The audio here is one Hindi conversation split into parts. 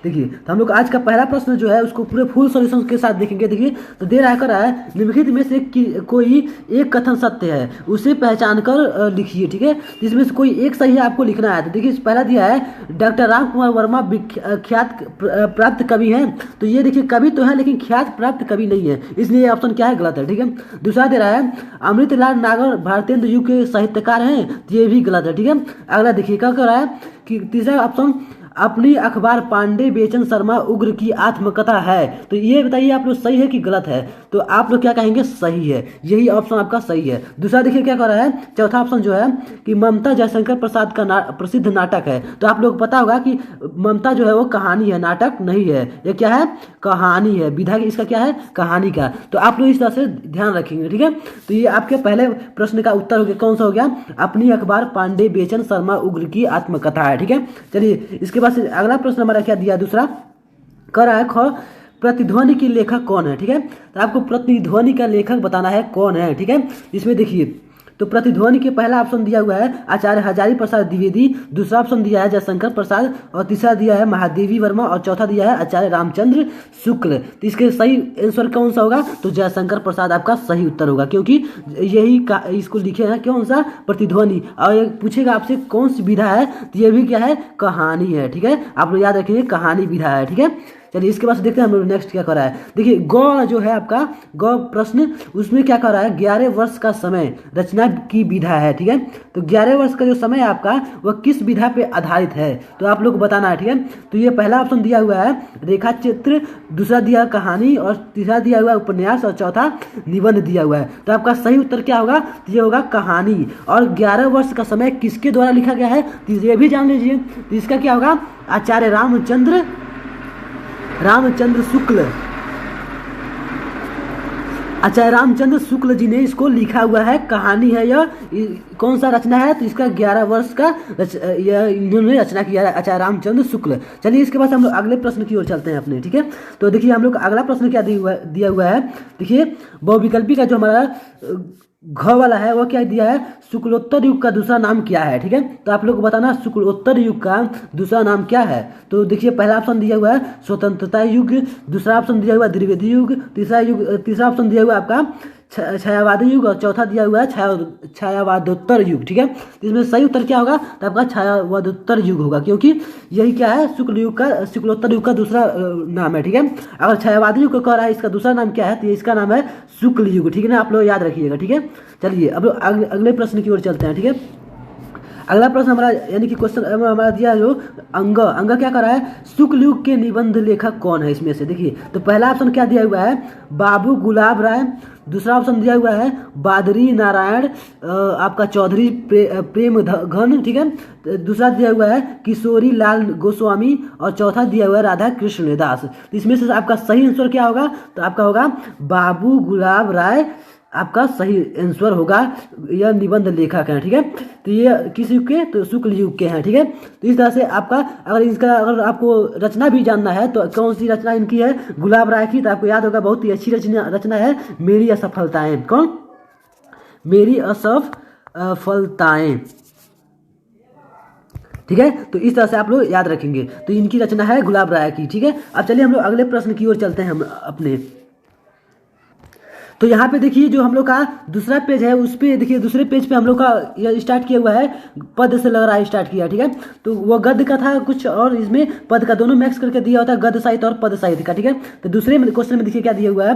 देखिए तो हम लोग आज का पहला प्रश्न जो है उसको पूरे फुल सॉल्यूशन के साथ देखेंगे। देखिए तो दे रहा कर रहा है निम्नलिखित में से कोई एक कथन सत्य है उसे पहचान कर लिखिए। ठीक है, जिसमें से कोई एक सही है आपको लिखना है। तो देखिए पहला दिया है डॉक्टर राम कुमार वर्मा ख्यात प्राप्त कवि हैं। तो ये देखिए कवि तो है लेकिन ख्यात प्राप्त कवि नहीं है, इसलिए ऑप्शन क्या है, गलत है। ठीक है, दूसरा दे रहा है अमृतलाल नागर भारतेंद्र युग के साहित्यकार हैं, तो ये भी गलत है। ठीक है, अगला देखिए क्या कर रहा है कि तीसरा ऑप्शन अपनी अखबार पांडे बेचन शर्मा उग्र की आत्मकथा है। तो ये बताइए आप लोग सही है कि गलत है, तो आप लोग क्या कहेंगे, सही है, यही ऑप्शन आपका सही है। दूसरा देखिए क्या कर रहा है, चौथा ऑप्शन जो है कि ममता जयशंकर प्रसाद का प्रसिद्ध नाटक है। तो आप लोग पता होगा कि ममता जो है वो कहानी है, नाटक नहीं है, ये क्या है, कहानी है, विधा इसका क्या है, कहानी का। तो आप लोग इस तरह से ध्यान रखेंगे। ठीक है, तो ये आपके पहले प्रश्न का उत्तर हो गया, कौन सा हो गया, अपनी अखबार पांडे बेचन शर्मा उग्र की आत्मकथा है। ठीक है, चलिए इसके बाद से अगला प्रश्न हमारा क्या दिया, दूसरा कर रहा है ख प्रतिध्वनि की लेखक कौन है। ठीक है, तो आपको प्रतिध्वनि का लेखक बताना है कौन है। ठीक है, इसमें देखिए तो प्रतिध्वनि के पहला ऑप्शन दिया हुआ है आचार्य हजारी प्रसाद द्विवेदी, दूसरा ऑप्शन दिया है जयशंकर प्रसाद, और तीसरा दिया है महादेवी वर्मा, और चौथा दिया है आचार्य रामचंद्र शुक्ल। तो इसके सही आंसर कौन सा होगा, तो जयशंकर प्रसाद आपका सही उत्तर होगा, क्योंकि यही इसको लिखे हैं कौन सा, प्रतिध्वनि। और ये पूछेगा आपसे कौन सी विधा है, तो ये भी क्या है, कहानी है। ठीक है, आप लोग याद रखिए कहानी विधा है। ठीक है, चलिए इसके बाद देखते हैं हम लोग नेक्स्ट क्या कर रहा है। देखिए गौ जो है आपका गौ प्रश्न, उसमें क्या कर रहा है, 11 वर्ष का समय रचना की विधा है। ठीक है, तो 11 वर्ष का जो समय है आपका वह किस विधा पे आधारित है, तो आप लोग को बताना है। ठीक है, तो ये पहला ऑप्शन दिया हुआ है रेखा चित्र, दूसरा दिया कहानी, और तीसरा दिया हुआ है उपन्यास, और चौथा निबंध दिया हुआ है। तो आपका सही उत्तर क्या होगा, तो ये होगा कहानी। और 11 वर्ष का समय किसके द्वारा लिखा गया है, तो ये भी जान लीजिए। तो इसका क्या होगा, आचार्य रामचंद्र शुक्ल, आचार्य रामचंद्र शुक्ल जी ने इसको लिखा हुआ है, कहानी है यह। कौन सा रचना है, तो इसका 11 वर्ष का इन्होंने रचना किया है आचार्य रामचंद्र शुक्ल। चलिए इसके बाद हम लोग अगले प्रश्न की ओर चलते हैं अपने। ठीक है, तो देखिए हम लोग अगला प्रश्न क्या दिया हुआ है, देखिए बहुविकल्पी का जो हमारा घ वाला है वह क्या दिया है, शुक्लोत्तर युग का दूसरा नाम क्या है। ठीक है, तो आप लोग को बताना शुक्लोत्तर युग का दूसरा नाम क्या है। तो देखिए पहला ऑप्शन दिया हुआ है स्वतंत्रता युग, दूसरा ऑप्शन दिया हुआ है द्विवेदी युग, तीसरा ऑप्शन दिया हुआ है आपका छायावादी युग, और चौथा दिया हुआ है छायावादोत्तर युग। ठीक है, तो इसमें सही उत्तर क्या होगा, तो आपका छायावादोत्तर युग होगा, क्योंकि यही क्या है, शुक्लोत्तर युग का दूसरा नाम है। ठीक है, अगर छायावादी युग को कह रहा है इसका दूसरा नाम क्या है, तो इसका नाम है शुक्ल युग। ठीक है ना, आप लोग याद रखिएगा। ठीक है, चलिए अब अगले प्रश्न की ओर चलते हैं। ठीक है, अगला प्रश्न हमारा यानी कि क्वेश्चन हमारा दिया जो अंग क्या कर रहा है, शुक्ल युग के निबंध लेखक कौन है इसमें से। देखिए तो पहला ऑप्शन क्या दिया हुआ है, बाबू गुलाब राय, दूसरा ऑप्शन दिया हुआ है बादरी नारायण आपका चौधरी प्रेम घन। ठीक है, दूसरा दिया हुआ है किशोरी लाल गोस्वामी, और चौथा दिया हुआ है राधा कृष्ण दास। तो इसमें से आपका सही आंसर क्या होगा, तो आपका होगा बाबू गुलाब राय, आपका सही आंसर होगा, यह निबंध लेखक हैं। ठीक है, तो ये किस युग के, तो शुक्ल युग के हैं। ठीक है, तो इस तरह से आपका अगर आपको रचना भी जानना है तो कौन सी रचना इनकी है, गुलाब राय की, तो आपको याद होगा बहुत ही अच्छी रचना है मेरी असफलताएं। कौन, मेरी असफलताएं। ठीक है, तो इस तरह से आप लोग याद रखेंगे, तो इनकी रचना है गुलाब राय की। ठीक है, अब चलिए हम लोग अगले प्रश्न की ओर चलते हैं हम अपने। तो यहाँ पे देखिए जो हम लोग का दूसरा पेज है, उस पे देखिए दूसरे पेज पे हम लोग का यह स्टार्ट किया हुआ है, पद से लग रहा है स्टार्ट किया। ठीक है, तो वो गद्य का था कुछ, और इसमें पद का दोनों मिक्स करके दिया होता है, गद्य साहित्य और पद साहित्य का। ठीक है, तो दूसरे क्वेश्चन में देखिए क्या दिया हुआ है,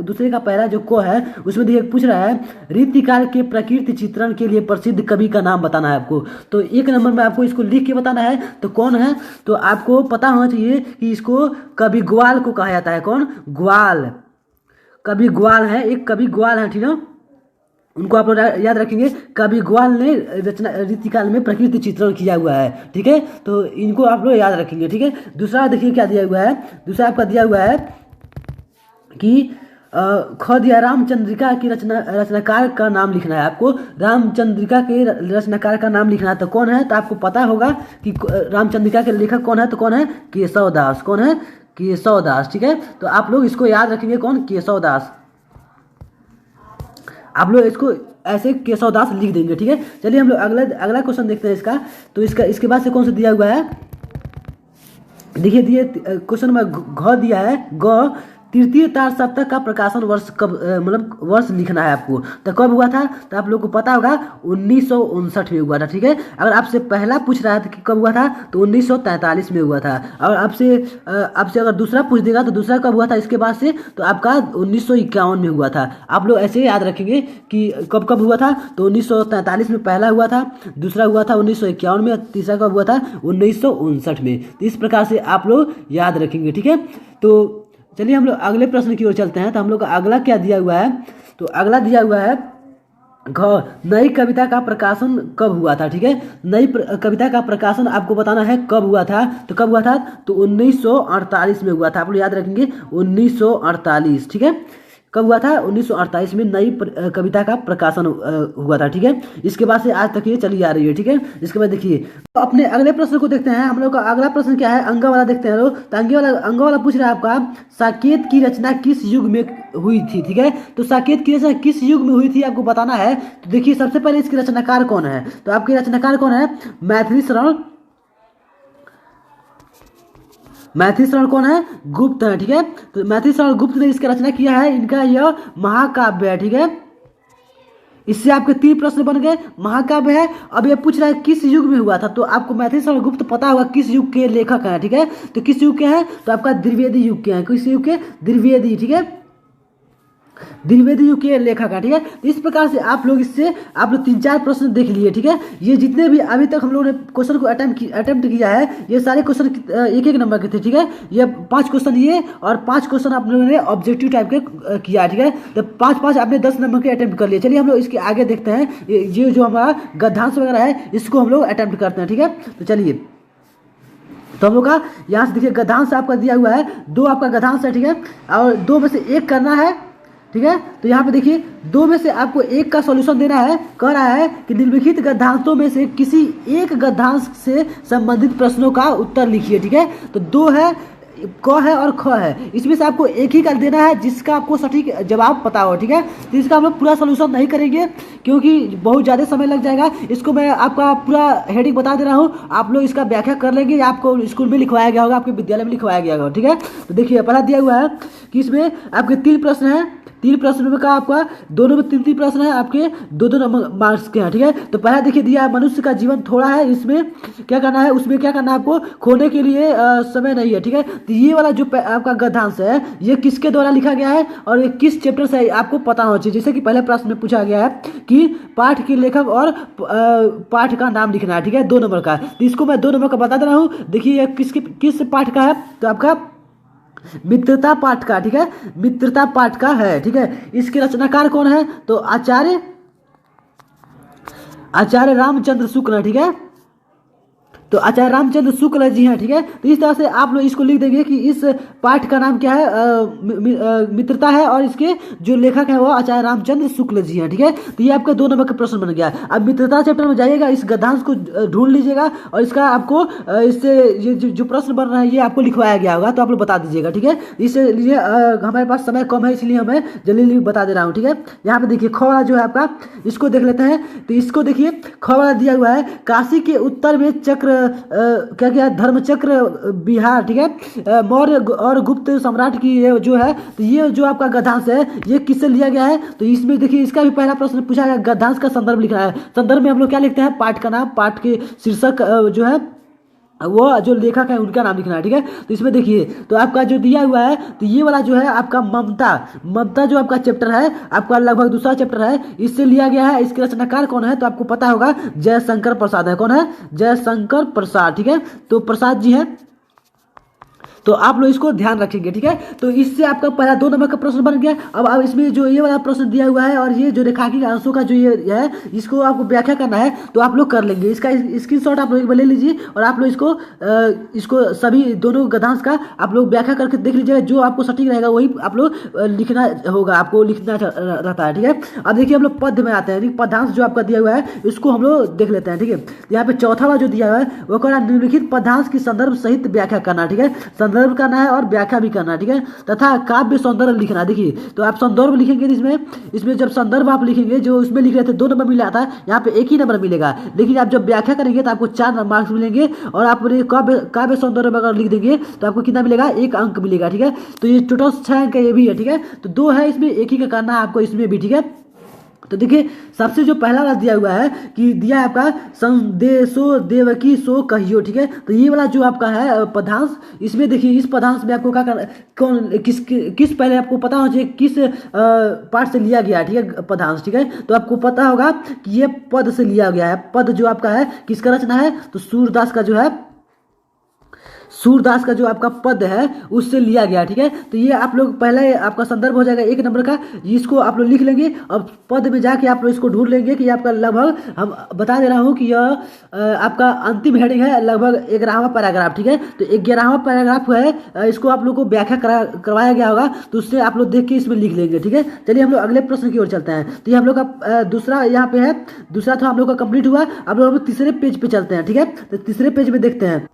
दूसरे का पहला जो को है उसमें देखिए पूछ रहा है रीतिकाल के प्रकृति चित्रण के लिए प्रसिद्ध कवि का नाम बताना है आपको। तो एक नंबर में आपको इसको लिख के बताना है, तो कौन है, तो आपको पता होना चाहिए कि इसको कवि ग्वाल को कहा जाता है। कौन, ग्वाल, कवि ग्वाल है, एक कवि ग्वाल है। ठीक है, उनको आप लोग याद रखेंगे, कवि ग्वाल ने रीतिकाल में प्रकृति चित्रण किया हुआ है। ठीक है, तो इनको आप लोग याद रखेंगे। ठीक है, दूसरा देखिए क्या दिया हुआ है, दूसरा आपका दिया हुआ है कि ख दिया रामचंद्रिका की रचनाकार का नाम लिखना है आपको, रामचंद्रिका के रचनाकार का नाम लिखना है। तो कौन है, तो आपको पता होगा कि रामचंद्रिका के लेखक कौन है, तो कौन है, केशव दास। कौन है, केशव दास। ठीक है, तो आप लोग इसको याद रखेंगे, कौन, केशव दास। आप लोग इसको ऐसे केशव दास लिख देंगे। ठीक है, चलिए हम लोग अगला क्वेश्चन देखते हैं इसका। तो इसके बाद से कौन सा दिया हुआ है, देखिए दिए क्वेश्चन में घ दिया है ग तृतीय तार सप्ताह का प्रकाशन वर्ष कब मतलब वर्ष लिखना है आपको। तो कब हुआ था, तो आप लोग को पता होगा 1959 में हुआ था। ठीक है, अगर आपसे पहला पूछ रहा है कि कब हुआ था तो 1943 में हुआ था। और आपसे अगर दूसरा पूछ देगा तो दूसरा कब हुआ था इसके बाद से, तो आपका 1951 में हुआ था। आप लोग ऐसे ही याद रखेंगे कि कब कब हुआ था। तो 1943 में पहला हुआ था, दूसरा हुआ था 1951 में, तीसरा कब हुआ था 1959 में। तो इस प्रकार से आप लोग याद रखेंगे। ठीक है, तो चलिए हम लोग अगले प्रश्न की ओर चलते हैं। तो हम लोग का अगला क्या दिया हुआ है, तो अगला दिया हुआ है नई कविता का प्रकाशन कब हुआ था। ठीक है, नई कविता का प्रकाशन आपको बताना है कब हुआ था। तो कब हुआ था, तो 1948 में हुआ था। आप लोग याद रखेंगे 1948। ठीक है, कब हुआ था 1948 में नई कविता का प्रकाशन हुआ था। ठीक है, इसके बाद से आज तक ये चली आ रही है। ठीक है, इसके बाद देखिए तो अपने अगले प्रश्न को देखते हैं। हम लोग का अगला प्रश्न क्या है, अंग वाला देखते हैं लोग। तो अंग वाला पूछ रहा है आपका साकेत की रचना किस युग में हुई थी। ठीक है, तो साकेत की रचना किस युग में हुई थी आपको बताना है। तो देखिए सबसे पहले इसके रचनाकार कौन है, तो आपके रचनाकार कौन है, मैथिली शरण कौन है, गुप्त है। ठीक है, तो मैथिली शरण गुप्त ने इसका रचना किया है। इनका यह महाकाव्य है। ठीक है, इससे आपके 3 प्रश्न बन गए। महाकाव्य है। अब ये पूछ रहा है किस युग में हुआ था, तो आपको मैथिली शरण गुप्त पता होगा किस युग के लेखक हैं। ठीक है, तो किस युग के हैं, तो आपका द्विवेदी युग के हैं। किस युग के, द्विवेदी। ठीक है, द्विवेदी युग के लेखक है। ठीक है, इस प्रकार से आप लोग इससे आप लोग 3-4 प्रश्न देख लिए। ठीक है, ये जितने भी अभी तक हम लोगों ने क्वेश्चन को अटेम्प्ट किया है ये सारे क्वेश्चन 1-1 नंबर के थे। ठीक है, ये 5 क्वेश्चन ये और 5 क्वेश्चन आप लोगों ने ऑब्जेक्टिव टाइप के किया। ठीक है, तो 5-5 आपने 10 नंबर के अटेम्प्ट कर लिए। चलिए हम लोग इसके आगे देखते हैं, ये जो हमारा गद्यांश वगैरह है इसको हम लोग अटेम्प्ट करते हैं। ठीक है, तो चलिए तो हम लोग का यहाँ से देखिए गद्यांश आपका दिया हुआ है 2 आपका गद्यांश है। ठीक है, और 2 में से 1 करना है। ठीक है, तो यहाँ पे देखिए 2 में से आपको 1 का सॉल्यूशन देना है। कह रहा है कि निम्नलिखित गद्यांशों में से किसी एक गद्यांश से संबंधित प्रश्नों का उत्तर लिखिए। ठीक है, तो 2 है, क है और ख है, इसमें से आपको एक ही का देना है जिसका आपको सटीक जवाब पता हो। ठीक है, तो इसका हम लोग पूरा सॉल्यूशन नहीं करेंगे क्योंकि बहुत ज़्यादा समय लग जाएगा। इसको मैं आपका पूरा हेडिंग बता दे रहा हूँ, आप लोग इसका व्याख्या कर लेंगे। आपको स्कूल में लिखवाया गया होगा, आपके विद्यालय में लिखवाया गया होगा। ठीक है, तो देखिए पहला दिया हुआ है कि इसमें आपके 3 प्रश्न हैं। 3 प्रश्न में का आपका दोनों में 3-3 प्रश्न है, आपके 2-2 नंबर मार्क्स के हैं। ठीक है, तो पहला देखिए दिया है मनुष्य का जीवन थोड़ा है, इसमें क्या करना है, उसमें क्या करना है आपको, खोने के लिए समय नहीं है। ठीक है, तो ये वाला जो आपका गद्यांश है ये किसके द्वारा लिखा गया है और ये किस चैप्टर से आपको पता होना चाहिए। जैसे कि पहले प्रश्न में पूछा गया है कि पाठ के लेखक और पाठ का नाम लिखना है। ठीक है, 2 नंबर का, तो इसको मैं 2 नंबर का बता दे रहा हूँ। देखिए ये किस पाठ का है, तो आपका मित्रता पाठ का। ठीक है, मित्रता पाठ का है। ठीक है, इसके रचनाकार कौन है, तो आचार्य रामचंद्र शुक्ल। ठीक है, तो आचार्य रामचंद्र शुक्ल जी हैं। ठीक है, तो इस तरह से आप लोग इसको लिख देंगे कि इस पाठ का नाम क्या है, मित्रता है और इसके जो लेखक है वो आचार्य रामचंद्र शुक्ल जी हैं। ठीक है, तो ये आपका 2 नंबर का प्रश्न बन गया। अब मित्रता चैप्टर में जाइएगा, इस गद्यांश को ढूंढ लीजिएगा और इसका आपको इससे ये जो प्रश्न बन रहा है ये आपको लिखवाया गया होगा, तो आप लोग बता दीजिएगा। ठीक है, इसलिए हमारे पास समय कम है इसलिए मैं जल्दी बता दे रहा हूँ। ठीक है, यहाँ पे देखिए ख वाला जो है आपका, इसको देख लेते हैं। तो इसको देखिए ख वाला दिया हुआ है काशी के उत्तर में चक्र क्या क्या धर्मचक्र बिहार। ठीक है, मौर्य और गुप्त सम्राट की ये जो है, तो ये जो आपका गद्यांश है ये किससे लिया गया है, तो इसमें देखिए इसका भी पहला प्रश्न पूछा गया, गद्यांश का संदर्भ लिखना है। संदर्भ में हम लोग क्या लिखते हैं, पाठ का नाम, पाठ के शीर्षक जो है वो जो लेखक है उनका नाम लिखना है। ठीक है, तो इसमें देखिए तो आपका जो दिया हुआ है, तो ये वाला जो है आपका ममता जो आपका चैप्टर है, आपका लगभग दूसरा चैप्टर है, इससे लिया गया है। इसके रचनाकार कौन है, तो आपको पता होगा जयशंकर प्रसाद है। कौन है, जयशंकर प्रसाद। ठीक है, तो प्रसाद जी हैं, तो आप लोग इसको ध्यान रखेंगे। ठीक है, तो इससे आपका पहला 2 नंबर का प्रश्न बन गया। अब इसमें जो ये वाला प्रश्न दिया हुआ है और ये जो रेखांकित अंशों का जो ये है इसको आपको व्याख्या करना है, तो आप लोग कर लेंगे। इसका स्क्रीनशॉट आप लोग ले लीजिए और आप लोग इसको सभी दोनों गद्यांश का आप लोग व्याख्या करके देख लीजिएगा। जो आपको सटीक रहेगा वही आप लोग लिखना होगा, आपको लिखना रहता है। ठीक है, अब देखिए हम लोग पद्य में आते हैं। पद्यांश जो आपका दिया हुआ है इसको हम लोग देख लेते हैं। ठीक है, यहाँ पे चौथा वाला जो दिया हुआ है वो कह रहा है निम्नलिखित पद्यांश की संदर्भ सहित व्याख्या करना। ठीक है, संदर्भ करना है और व्याख्या भी करना है, ठीक है। तथा काव्य सौंदर्य लिखना है। देखिए तो आप संदर्भ लिखेंगे इसमें जब संदर्भ आप लिखेंगे, जो इसमें लिख रहे थे 2 नंबर मिला था, यहाँ पे 1 ही नंबर मिलेगा। लेकिन आप जब व्याख्या करेंगे तो आपको 4 मार्क्स मिलेंगे, और आप काव्य सौंदर्य अगर लिख देंगे तो आपको कितना मिलेगा, 1 अंक मिलेगा, ठीक है। तो ये टोटल 6 अंक ये भी है, ठीक है। तो 2 है इसमें, 1 ही का करना है आपको इसमें भी, ठीक है। तो देखिए सबसे जो पहला वाला दिया हुआ है कि दिया है आपका संदेशो देवकी सो कहियो, ठीक है। तो ये वाला जो आपका है पदांश, इसमें देखिए इस पदांश में आपको क्या करना, किस पहले आपको पता होना चाहिए किस पार्ट से लिया गया है, ठीक है, पदांश, ठीक है। तो आपको पता होगा कि ये पद से लिया गया है। पद जो आपका है किसका रचना है, तो सूरदास का जो है, सूरदास का जो आपका पद है उससे लिया गया, ठीक है। तो ये आप लोग पहले आपका संदर्भ हो जाएगा 1 नंबर का, इसको आप लोग लिख लेंगे और पद में जाके आप लोग इसको ढूंढ लेंगे कि आपका लगभग, हम बता दे रहा हूँ कि यह आपका अंतिम हेडिंग है, लगभग 11वां पैराग्राफ, ठीक है। तो 11वां पैराग्राफ है, इसको आप लोग को व्याख्या करवाया गया होगा, तो उससे आप लोग देख के इसमें लिख लेंगे, ठीक है। चलिए हम लोग अगले प्रश्न की ओर चलते हैं। तो ये हम लोग का दूसरा यहाँ पे है, दूसरा तो हम लोग का कंप्लीट हुआ। अब लोग तीसरे पेज पे चलते हैं, ठीक है। तो तीसरे पेज में देखते हैं।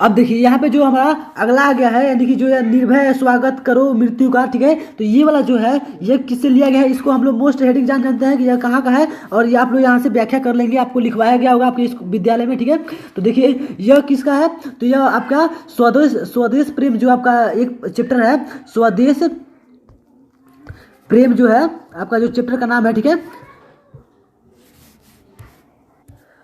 अब देखिए यहाँ पे जो हमारा अगला आ गया है, यानी कि जो है निर्भय स्वागत करो मृत्यु का, ठीक है। तो ये वाला जो है ये किससे लिया गया है, इसको हम लोग मोस्ट हेडिंग जानते हैं कि यह कहाँ का है, और ये आप लोग यहाँ से व्याख्या कर लेंगे, आपको लिखवाया गया होगा आपके इस विद्यालय में, ठीक है। तो देखिए यह किसका है, तो यह आपका स्वदेश प्रेम, जो आपका एक चैप्टर है स्वदेश प्रेम, जो है आपका जो चैप्टर का नाम है, ठीक है।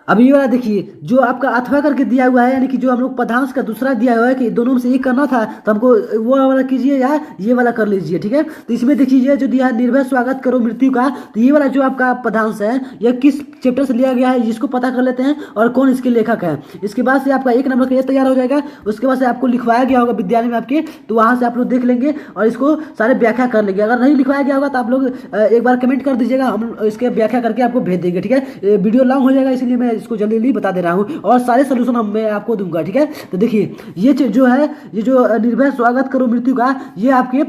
अब ये वाला देखिए जो आपका अथवा करके दिया हुआ है, यानी कि जो हम लोग पदांश का दूसरा दिया हुआ है कि दोनों में से एक करना था, तो हमको वो वाला कीजिए या ये वाला कर लीजिए, ठीक है। तो इसमें देखिए जो दिया है निर्भय स्वागत करो मृत्यु का, तो ये वाला जो आपका पदांश है यह किस चैप्टर से लिया गया है, जिसको पता कर लेते हैं और कौन इसके लेखक है। इसके बाद से आपका 1 नंबर का ये तैयार हो जाएगा। उसके बाद से आपको लिखवाया गया होगा विद्यालय में आपके, तो वहाँ से आप लोग देख लेंगे और इसको सारे व्याख्या कर लेंगे। अगर नहीं लिखवाया गया होगा तो आप लोग एक बार कमेंट कर दीजिएगा, हम इसके व्याख्या करके आपको भेज देंगे, ठीक है। वीडियो लॉन्ग हो जाएगा इसलिए मैं इसको जल्दी जल्दी बता दे रहा हूँ, और सारे सोल्यूशन मैं आपको दूंगा, ठीक है। तो देखिए ये जो है, ये जो निर्भय स्वागत करो मृत्यु का, ये आपके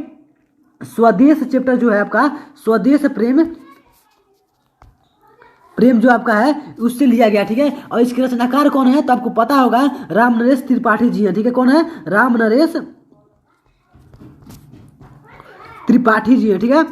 स्वदेश चैप्टर जो है आपका स्वदेश प्रेम जो आपका है उससे लिया गया, ठीक है। और इसके रचनाकार कौन है, तो आपको पता होगा राम नरेश त्रिपाठी जी हैं, ठीक है। कौन है, राम नरेश त्रिपाठी जी हैं, ठीक है।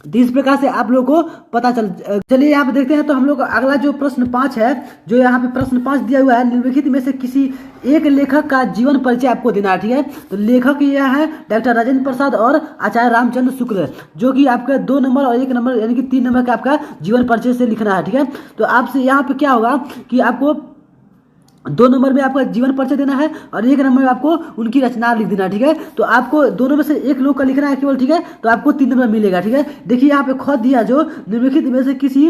तो इस प्रकार से आप लोगों को पता चलिए यहाँ पे देखते हैं। तो हम लोग अगला जो प्रश्न 5 है, जो यहाँ पे प्रश्न 5 दिया हुआ है, निम्नलिखित में से किसी एक लेखक का जीवन परिचय आपको देना है, ठीक है। तो लेखक यह है डॉक्टर राजेंद्र प्रसाद और आचार्य रामचंद्र शुक्ल, जो कि आपका 2 नंबर और 1 नंबर यानी कि 3 नंबर का आपका जीवन परिचय से लिखना है, ठीक है। तो आपसे यहाँ पे क्या होगा कि आपको 2 नंबर में आपका जीवन परिचय देना है और 1 नंबर में आपको उनकी रचना लिख देना है, ठीक है। तो आपको दोनों में से एक लोग का लिखना है केवल, ठीक है। तो आपको 3 नंबर मिलेगा, ठीक है। देखिए यहाँ पे खुद दिया जो निम्नलिखित में से किसी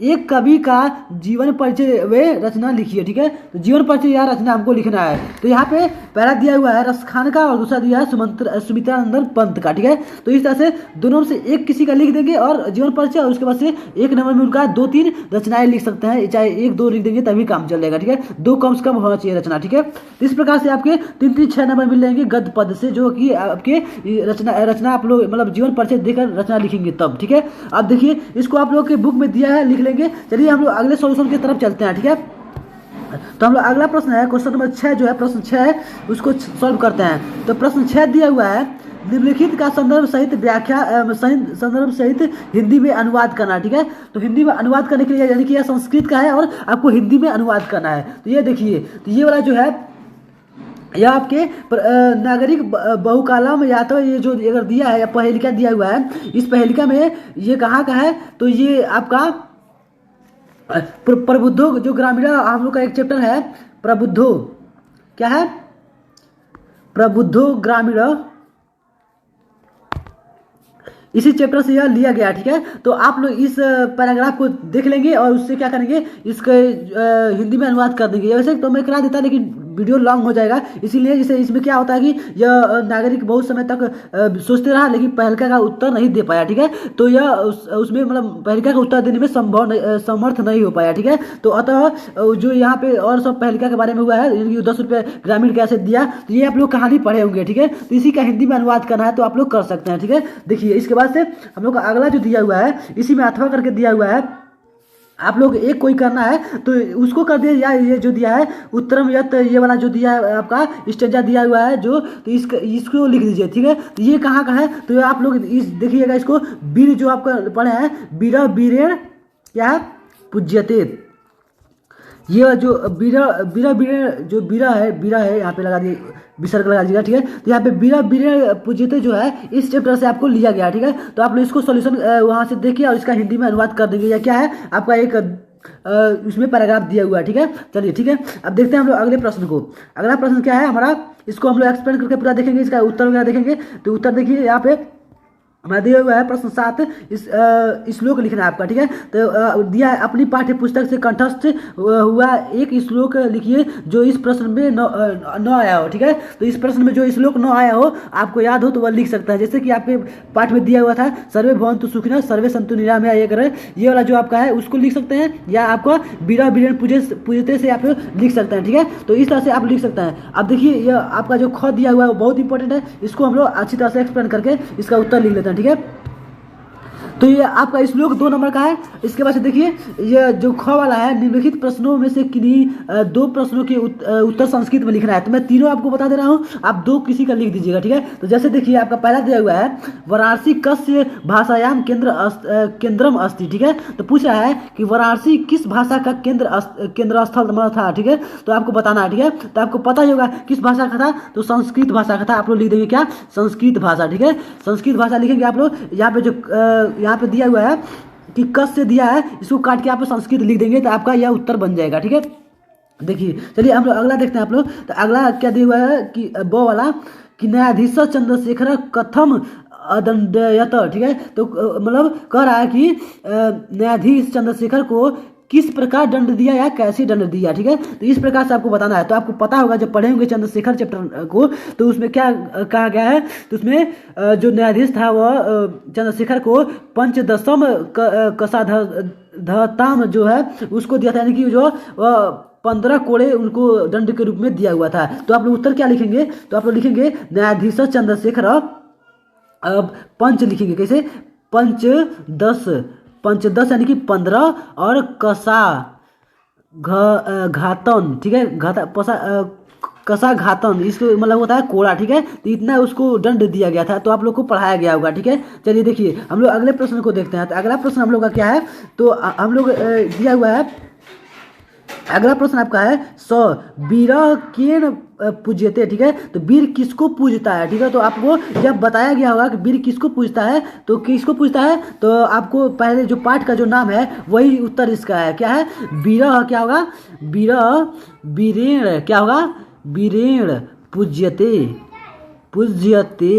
एक कवि का जीवन परिचय व रचना लिखिए, ठीक है। तो जीवन परिचय या रचना हमको लिखना है। तो यहाँ पे पहला दिया हुआ है रस खान का और दूसरा दिया है सुमित्रानंदन पंत का, ठीक है। तो इस तरह से दोनों से एक किसी का लिख देंगे और जीवन परिचय, और उसके बाद से 1 नंबर में उनका 2-3 रचनाएं लिख सकते हैं, चाहे 1-2 लिख देंगे तभी काम चल जाएगा, ठीक है। 2 कम होना चाहिए रचना, ठीक है। इस प्रकार से आपके 3-3-6 नंबर मिल जाएंगे गद्य पद से, जो कि आपके रचना आप लोग मतलब जीवन परिचय देकर रचना लिखेंगे तब, ठीक है। अब देखिए इसको आप लोग के बुक में दिया है, लिख लेंगे। चलिए हम लोग अगले सॉल्यूशन की तरफ चलते हैं, ठीक है। तो हम लोग अगला प्रश्न है क्वेश्चन नंबर 6 जो है, प्रश्न 6 है उसको सॉल्व करते हैं। तो प्रश्न 6 दिया हुआ है निम्नलिखित का संदर्भ सहित व्याख्या संदर्भ सहित हिंदी में अनुवाद करना, ठीक है। तो हिंदी में अनुवाद करने के लिए यानी कि यह संस्कृत का है और आपको हिंदी में अनुवाद करना है। तो ये देखिए, तो ये वाला जो है यह आपके नागरिक बहुकालम या तो ये जो अगर दिया है या पहेलिका दिया हुआ है, इस पहेलिका में ये कहाँ का है, तो ये आपका प्रबुद्धो जो ग्रामीण हम लोग का एक चैप्टर है, प्रबुद्धो क्या है, प्रबुद्धो ग्रामीण, इसी चैप्टर से यह लिया गया, ठीक है। तो आप लोग इस पैराग्राफ को देख लेंगे और उससे क्या करेंगे, इसके हिंदी में अनुवाद कर देंगे। वैसे तो मैं करा देता लेकिन वीडियो लॉन्ग हो जाएगा, इसीलिए जैसे इसमें क्या होता है कि यह नागरिक बहुत समय तक सोचते रहा लेकिन पहलिका का उत्तर नहीं दे पाया, ठीक है। तो यह उसमें मतलब पहलिका का उत्तर देने में समर्थ नहीं हो पाया, ठीक है। तो अतः जो यहाँ पे और सब पहलिका के बारे में हुआ है, 10 रुपये ग्रामीण कैसे दिया, तो ये आप लोग कहानी पढ़े होंगे, ठीक है। तो इसी का हिंदी में अनुवाद करना है तो आप लोग कर सकते हैं, ठीक है। देखिए इसके बाद से हम लोग का अगला जो दिया हुआ है, इसी में अथवा करके दिया हुआ है आप लोग एक कोई करना है तो उसको कर दिए, या ये जो दिया है उत्तरम यत, ये वाला जो दिया है आपका स्टेंजा दिया हुआ है जो, तो इसको लिख दीजिए, ठीक है। तो ये कहाँ का है, तो आप लोग इस देखिएगा इसको, वीर जो आपका पढ़े हैं, बीरा बीरेण क्या है पूज्यते, ये जो बीरा बीरा बीरे जो बीरा है यहाँ पे लगा दिए, विसर्ग लगा दीजिएगा, ठीक है। तो यहाँ पे बीरा बीरे पूज्यते जो है इस चैप्टर से आपको लिया गया, ठीक है। तो आप लोग इसको सॉल्यूशन वहाँ से देखिए और इसका हिंदी में अनुवाद कर देंगे, या क्या है आपका एक उसमें पैराग्राफ दिया हुआ है, ठीक है। चलिए ठीक है, अब देखते हैं हम लोग अगले प्रश्न को। अगला प्रश्न क्या है हमारा, इसको हम लोग एक्सप्लेन करके पूरा देखेंगे, इसका उत्तर वगैरह देखेंगे। तो उत्तर देखिए यहाँ पे हमारा दिया हुआ है प्रश्न 7, इस श्लोक लिखना है आपका, ठीक है। तो दिया है अपनी पाठ्य पुस्तक से कंठस्थ हुआ एक श्लोक लिखिए जो इस प्रश्न में न आया हो, ठीक है। तो इस प्रश्न में जो श्लोक न आया हो, आपको याद हो तो वह लिख सकता है। जैसे कि आपके पाठ में दिया हुआ था सर्वे भवन्तु सुखिनः सर्वे सन्तु निरामया ये करे, ये वाला जो आपका है उसको लिख सकते हैं, या आपका बीरा बीरेण पूजते से आप लिख सकते हैं, ठीक है। तो इस तरह से आप लिख सकते हैं। अब देखिए यह आपका जो ख दिया हुआ है वो बहुत इंपॉर्टेंट है, इसको हम लोग अच्छी तरह से एक्सप्लेन करके इसका उत्तर लिख लेते हैं, ठीक है। तो ये आपका श्लोक 2 नंबर का है। इसके बाद से देखिए ये जो ख वाला है, निम्नलिखित प्रश्नों में से किन्हीं 2 प्रश्नों के उत्तर संस्कृत में लिखना है। तो मैं तीनों आपको बता दे रहा हूँ, आप 2 किसी का लिख दीजिएगा, ठीक है। तो जैसे देखिए आपका पहला दिया हुआ है वाराणसी कस्य भाषायाम केंद्रम अस्ति, ठीक है। तो पूछ रहा है कि वाराणसी किस भाषा का केंद्र स्थल था, ठीक है। तो आपको बताना है, ठीक है। तो आपको पता ही होगा किस भाषा का था, तो संस्कृत भाषा का था। आप लोग लिख देंगे क्या, संस्कृत भाषा, ठीक है। संस्कृत भाषा लिखेंगे आप लोग। यहाँ पे जो यहाँ पे दिया हुआ है कि कस से दिया है, इसको काट के आप संस्कृत लिख देंगे तो आपका यह उत्तर बन जाएगा, ठीक है। देखिए चलिए हम लोग अगला देखते हैं आप लोग। तो अगला क्या दिया हुआ है कि ब वाला कि न्यायाधीश चंद्रशेखर कथम अदंडयत, ठीक है। तो मतलब कह रहा है कि न्यायाधीश चंद्रशेखर को किस प्रकार दंड दिया या कैसे दंड दिया, ठीक है। तो इस प्रकार से आपको बताना है। तो आपको पता होगा जब पढ़े होंगे चंद्रशेखर चैप्टर को, तो उसमें क्या कहा गया है, तो उसमें जो न्यायाधीश था वह चंद्रशेखर को पंचदशम कसाधताम जो है उसको दिया था, यानी कि जो 15 कोड़े उनको दंड के रूप में दिया हुआ था। तो आप लोग उत्तर क्या लिखेंगे, तो आप लोग लिखेंगे न्यायाधीश चंद्रशेखर पंच लिखेंगे, कैसे पंच दस यानी कि 15 और कसा घातन, ठीक है। कसा घातन इसको मतलब होता है कोड़ा, ठीक है। तो इतना उसको दंड दिया गया था, तो आप लोग को पढ़ाया गया होगा, ठीक है। चलिए देखिए हम लोग अगले प्रश्न को देखते हैं। तो अगला प्रश्न हम लोग का क्या है, तो हम लोग दिया हुआ है अगला प्रश्न आपका है बीरा केन पूज्यते, ठीक है। तो वीर किसको पूजता है, ठीक है। तो आपको जब बताया गया होगा कि वीर किसको पूजता है, तो किसको पूजता है, तो आपको पहले जो पाठ का जो नाम है वही उत्तर इसका है, क्या है बीरा, क्या होगा बीरेण, क्या होगा बीरेण पूज्यते,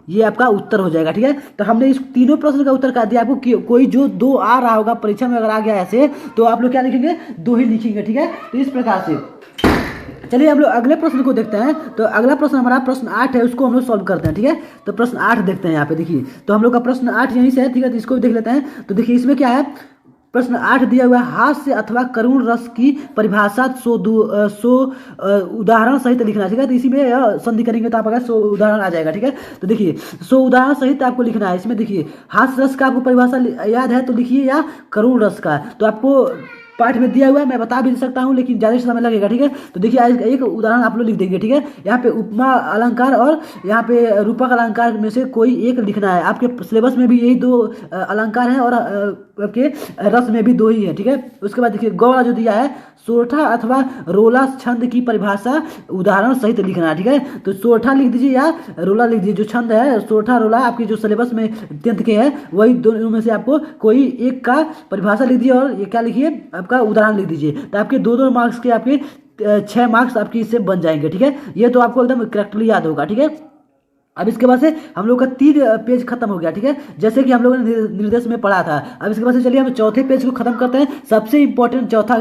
ये आपका उत्तर हो जाएगा, ठीक है। तो हमने इस तीनों प्रश्न का उत्तर कर दिया आपको। कोई जो 2 आ रहा होगा परीक्षा में अगर आ गया ऐसे, तो आप लोग क्या लिखेंगे 2 ही लिखेंगे, ठीक है। तो इस प्रकार से चलिए हम लोग अगले प्रश्न को देखते हैं। तो अगला प्रश्न हमारा प्रश्न 8 है, उसको हम लोग सॉल्व करते हैं, ठीक है। तो प्रश्न 8 देखते हैं यहाँ पे, देखिए तो हम लोग का प्रश्न 8 यहीं से है, ठीक है। तो इसको भी देख लेते हैं। तो देखिए इसमें क्या है, प्रश्न 8 दिया हुआ है हास्य अथवा करुण रस की परिभाषा 100 उदाहरण सहित लिखना, ठीक है। तो इसी में संधि करेंगे तो आपका 100 उदाहरण आ जाएगा, ठीक है। तो देखिए 100 उदाहरण सहित आपको लिखना है। इसमें देखिए हास्य रस का आपको परिभाषा याद है तो लिखिए, या करुण रस का तो आपको पाठ में दिया हुआ है, मैं बता भी सकता हूँ लेकिन ज़्यादा समय लगेगा, ठीक है। तो देखिए एक उदाहरण आप लोग लिख देंगे, ठीक है। यहाँ पे उपमा अलंकार और यहाँ पे रूपक अलंकार में से कोई एक लिखना है। आपके सिलेबस में भी यही 2 अलंकार हैं और आपके रस में भी 2 ही है, ठीक है। उसके बाद देखिए गौड़ा जो दिया है सोरठा अथवा रोला छंद की परिभाषा उदाहरण सहित लिखना है, ठीक है। तो सोरठा लिख दीजिए या रोला लिख दीजिए। जो छंद है सोरठा रोला आपकी जो सिलेबस में 10th के है वही दोनों में से आपको कोई एक का परिभाषा लिख दीजिए और ये क्या लिखिए आपका उदाहरण लिख दीजिए। तो आपके 2 मार्क्स के आपके 6 मार्क्स आपकी इससे बन जाएंगे, ठीक है। ये तो आपको एकदम करेक्टली याद होगा, ठीक है। अब इसके बाद से हम लोग का 3 पेज खत्म हो गया, ठीक है, जैसे कि हम लोगों ने निर्देश में पढ़ा था। अब इसके बाद से चलिए हम चौथे पेज को खत्म करते हैं। सबसे इंपॉर्टेंट चौथा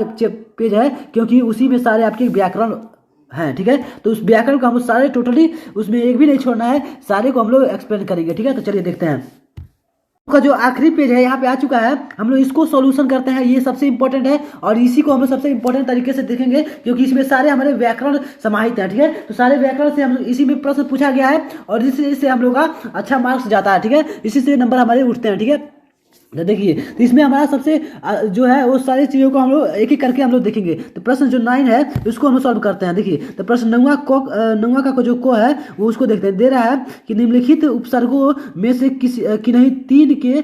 पेज है क्योंकि उसी में सारे आपके व्याकरण हैं, ठीक है। तो उस व्याकरण को हम सारे टोटली उसमें एक भी नहीं छोड़ना है, सारे को हम लोग एक्सप्लेन करेंगे, ठीक है। तो चलिए देखते हैं का जो आखिरी पेज है यहाँ पे आ चुका है। हम लोग इसको सॉल्यूशन करते हैं, ये सबसे इंपॉर्टेंट है और इसी को हम लोग सबसे इंपॉर्टेंट तरीके से देखेंगे क्योंकि इसमें सारे हमारे व्याकरण समाहित हैं, ठीक है। तो सारे व्याकरण से हम लोग इसी में प्रश्न पूछा गया है और इससे हम लोग का अच्छा मार्क्स जाता है, ठीक है। इसी से नंबर हमारे उठते हैं, ठीक है। तो देखिए, तो इसमें हमारा सबसे जो है वो सारी चीज़ों को हम लोग एक एक करके हम लोग देखेंगे। तो प्रश्न जो 9 है उसको हम लोग सॉल्व करते हैं। देखिए, तो प्रश्न 9वां का जो को है वो उसको देखते हैं। दे रहा है कि निम्नलिखित उपसर्गों में से किन्हीं 3 के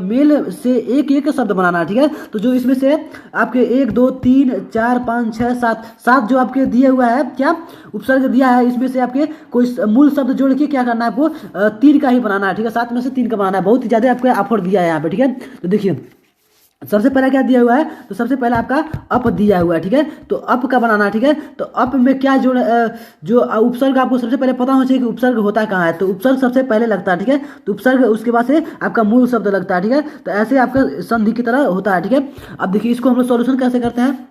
मेल से एक एक शब्द बनाना है। ठीक है, तो जो इसमें से आपके 1 2 3 4 5 6 7 जो आपके दिए हुआ है क्या उपसर्ग दिया है, इसमें से आपके कोई मूल शब्द जोड़ के क्या करना है आपको 3 का ही बनाना है। ठीक है, 7 में से 3 का बनाना है। बहुत ही ज़्यादा आपको एफर्ट दिया है यहाँ पे। ठीक है, तो देखिए सबसे पहला क्या दिया हुआ है, तो सबसे पहला आपका अप दिया हुआ है। ठीक है, तो अप का बनाना है। ठीक है, तो अप में क्या जो उपसर्ग आपको सबसे पहले पता होना चाहिए कि उपसर्ग होता कहाँ है। तो उपसर्ग सबसे पहले लगता है। ठीक है, तो उपसर्ग उसके बाद से आपका मूल शब्द लगता है। ठीक है, तो ऐसे आपका संधि की तरह होता है। ठीक है, अब देखिए इसको हम लोग सॉल्यूशन कैसे करते हैं।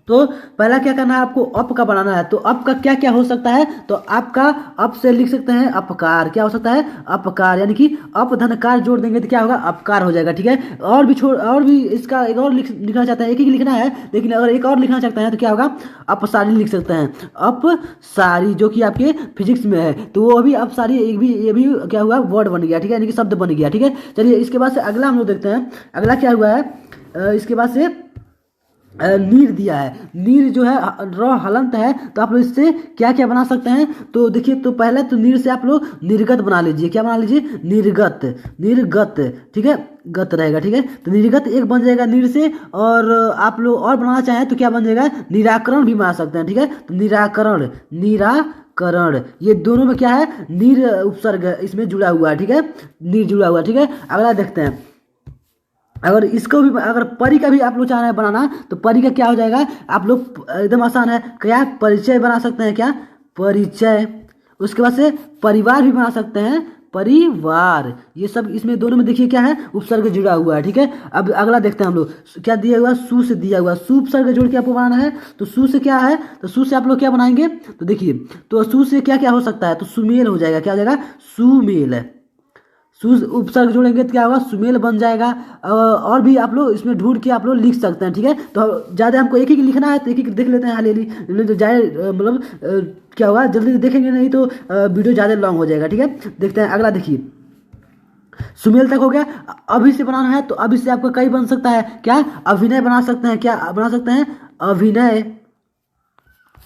तो पहला क्या करना है, आपको अप का बनाना है। तो अप का क्या क्या हो सकता है, तो आपका अप से लिख सकते हैं अपकार। क्या हो सकता है, अपकार, यानी कि अप धनकार जोड़ देंगे तो क्या होगा, अपकार हो जाएगा। ठीक है, और भी इसका एक और लिखना चाहते हैं, एक ही लिखना है, लेकिन अगर एक और लिखना चाहते हैं तो क्या होगा, अपसारी लिख सकते हैं। अपसारी जो कि आपके फिजिक्स में है, तो वो भी अपसारी ये भी क्या हुआ, वर्ड बन गया। ठीक है, यानी कि शब्द बन गया। ठीक है, चलिए इसके बाद से अगला हम लोग देखते हैं। अगला क्या हुआ है, इसके बाद से नीर दिया है। नीर जो है र हलंत है, तो आप लोग इससे क्या क्या बना सकते हैं। तो देखिए, तो पहले तो नीर से आप लोग निर्गत बना लीजिए। क्या बना लीजिए, निर्गत। निर्गत, ठीक है, गत रहेगा। ठीक है, तो निर्गत एक बन जाएगा नीर से। और आप लोग और बनाना चाहें तो क्या बन जाएगा, निराकरण भी बना सकते हैं। ठीक है, तो निराकरण, निराकरण, ये दोनों में क्या है, नीर उपसर्ग इसमें जुड़ा हुआ है। ठीक है, नीर जुड़ा हुआ है। ठीक है, अगला देखते हैं। अगर इसको भी, अगर परी का भी आप लोग चाह रहे हैं बनाना, तो परी का क्या हो जाएगा, आप लोग एकदम आसान है, क्या परिचय बना सकते हैं। क्या, परिचय। उसके बाद से परिवार भी बना सकते हैं, परिवार। ये सब इसमें दोनों में देखिए क्या है, उपसर्ग जुड़ा हुआ है। ठीक है, अब अगला देखते हैं हम लोग। क्या दिया हुआ, सु से दिया हुआ, सु उपसर्ग जोड़ के आपको बनाना है। तो सु से क्या है, तो सु से आप लोग क्या बनाएंगे, तो देखिए, तो सु से क्या क्या हो सकता है, तो सुमेल हो जाएगा। क्या हो जाएगा, सुमेल। सूज उपसर्ग जोड़ेंगे तो क्या होगा, सुमेल बन जाएगा। और भी आप लोग इसमें ढूंढ के आप लोग लिख सकते हैं। ठीक है, तो ज़्यादा हमको एक ही लिखना है तो एक ही देख लेते हैं हाल ही, तो जाए मतलब क्या होगा, जल्दी देखेंगे नहीं तो वीडियो ज़्यादा लॉन्ग हो जाएगा। ठीक है, देखते हैं अगला। देखिए, सुमेल तक हो गया। अभी से बनाना है, तो अभी से आपका कई बन सकता है। क्या, अभिनय बना सकते हैं। क्या बना सकते हैं, अभिनय,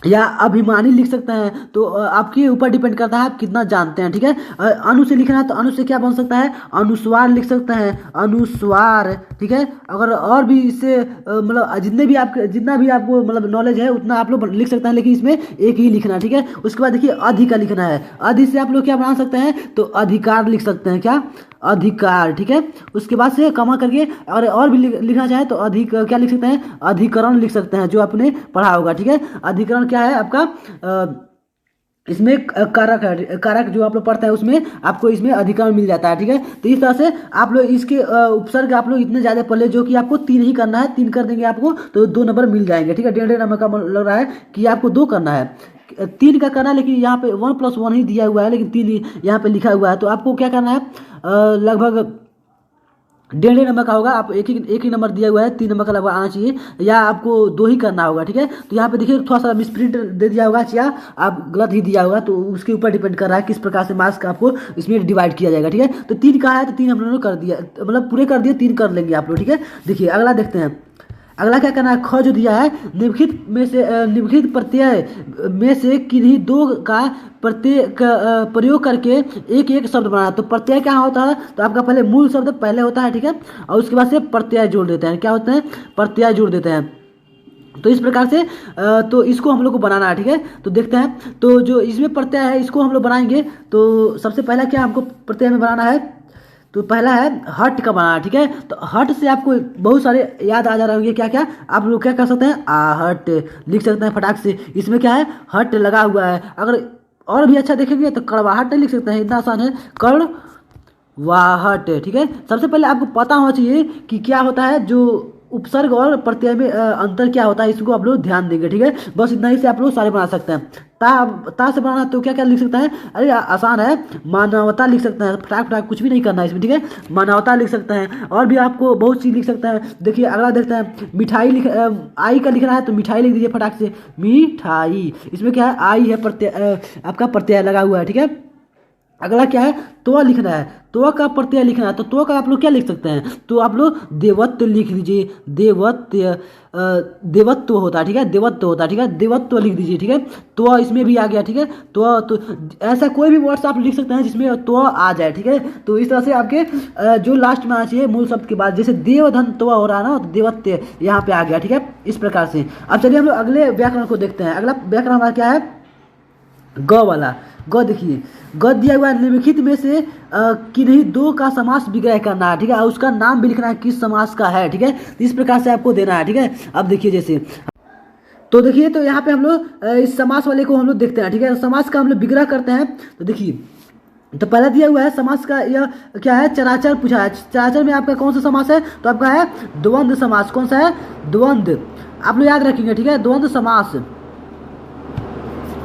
या अभिमानी लिख सकते हैं। तो आपके ऊपर डिपेंड करता है आप कितना जानते हैं। ठीक है, अनु से लिखना है तो अनु से क्या बन सकता है, अनुस्वार लिख सकते हैं, अनुस्वार। ठीक है, अगर और भी इससे मतलब जितना भी आपको मतलब नॉलेज है उतना आप लोग लिख सकते हैं, लेकिन इसमें एक ही लिखना है। ठीक है, उसके बाद देखिए अधि का लिखना है। अधि से आप लोग क्या बना सकते हैं, तो अधिकार लिख सकते हैं। क्या, अधिकार। ठीक है, उसके बाद से कमा करके और भी लिखना चाहे तो क्या लिख सकते हैं, अधिकरण लिख सकते हैं, जो आपने पढ़ा होगा। ठीक है, अधिकरण क्या है आपका, इसमें कारक है, कारक जो आप लोग पढ़ते हैं उसमें आपको इसमें अधिकरण मिल जाता है। ठीक है, तो इस तरह से आप लोग इसके उपसर्ग आप लोग इतने ज़्यादा पढ़ ले, जो कि आपको 3 ही करना है। 3 कर देंगे आपको तो 2 नंबर मिल जाएंगे। ठीक है, 1.5 नंबर का लग रहा है कि आपको 2 करना है, 3 का करना है, लेकिन यहाँ पे 1+1 ही दिया हुआ है, लेकिन 3 यहाँ पे लिखा हुआ है। तो आपको क्या करना है, लगभग 1.5 नंबर का होगा। आप एक ही नंबर दिया हुआ है, 3 नंबर का लगभग आना चाहिए, या आपको 2 ही करना होगा। ठीक है, तो यहाँ पे देखिए थोड़ा सा मिसप्रिंट दे दिया होगा, या आप गलत ही दिया होगा, तो उसके ऊपर डिपेंड कर रहा है किस प्रकार से मार्क्स का आपको इसमें डिवाइड किया जाएगा। ठीक है, तो 3 का है तो 3 हम लोगों ने कर दिया, मतलब पूरे कर दिए, 3 कर लेंगे आप लोग। ठीक है, देखिए अगला देखते हैं। अगला क्या करना है, ख जो दिया है, निम्नलिखित प्रत्यय में से किन्हीं 2 का प्रत्यय प्रयोग करके एक एक शब्द बनाना है। तो प्रत्यय क्या होता है, तो आपका पहले मूल शब्द पहले होता है। ठीक है, और उसके बाद से प्रत्यय जोड़ देते हैं। क्या होते हैं, प्रत्यय जोड़ देते हैं। तो इस प्रकार से तो इसको हम लोग को बनाना है। ठीक है, तो देखते हैं। तो जो इसमें प्रत्यय है इसको हम लोग बनाएंगे। तो सबसे पहला क्या हमको प्रत्यय में बनाना है, तो पहला है हट का बनाना। ठीक है, तो हट से आपको बहुत सारे याद आ जा रहे होंगे। क्या क्या आप लोग क्या कर सकते हैं, आहट लिख सकते हैं फटाक से। इसमें क्या है, हट लगा हुआ है। अगर और भी अच्छा देखेंगे तो कड़वाहट लिख सकते हैं, इतना आसान है, कड़वाहट। ठीक है, सबसे पहले आपको पता होना चाहिए कि क्या होता है, जो उपसर्ग और प्रत्यय में अंतर क्या होता है, इसको आप लोग ध्यान देंगे। ठीक है, बस इतना ही से आप लोग सारे बना सकते हैं। ता से बनाना तो क्या क्या लिख सकते हैं, अरे आसान है, मानवता लिख सकते हैं, फटाक फटाक कुछ भी नहीं करना है इसमें। ठीक है, मानवता लिख सकते हैं, और भी आपको बहुत चीज़ लिख सकते हैं। देखिए अगला देखते हैं, मिठाई आई का लिखना है तो मिठाई लिख दीजिए फटाक से, मिठाई। इसमें क्या है, आई है, प्रत्यय आपका प्रत्यय लगा हुआ है। ठीक है, अगला क्या है, त्व लिखना है, त्व का प्रत्यय लिखना है। तो त्व का आप लोग क्या लिख सकते हैं, तो आप लोग देवत्व लिख लीजिए, देवत्व देवत्व होता है, ठीक है, देवत्व होता है, ठीक है, देवत्व लिख दीजिए, ठीक है। त्व इसमें भी आ गया, ठीक है। तो ऐसा कोई भी वर्ड्स आप लिख सकते हैं जिसमें त्व आ जाए, ठीक है। तो इस तरह से आपके जो लास्ट में आना चाहिए मूल शब्द के बाद, जैसे देवधन त्व हो रहा है ना, तो देवत्व यहाँ पे आ गया, ठीक है, इस प्रकार से। अब चलिए हम लोग अगले व्याकरण को देखते हैं। अगला व्याकरण हमारा क्या है, ग वाला। ग देखिए, ग दिया हुआ है, निम्नलिखित में से किन्हीं दो का समास विग्रह करना है, ठीक है, और उसका नाम भी लिखना है किस समास का है, ठीक है। तो इस प्रकार से आपको देना है, ठीक है। अब देखिए जैसे, तो देखिए, तो यहाँ पे हम लोग इस समास वाले को हम लोग देखते हैं, ठीक है। समास का हम लोग विग्रह करते हैं। तो देखिए, तो पहला दिया हुआ है समास का, यह क्या है, चराचर पूछा है। चराचर में आपका कौन सा समास है, तो आपका है द्वंद्व समास। कौन सा है, द्वंद्व, आप लोग याद रखेंगे, ठीक है, द्वंद्व समास।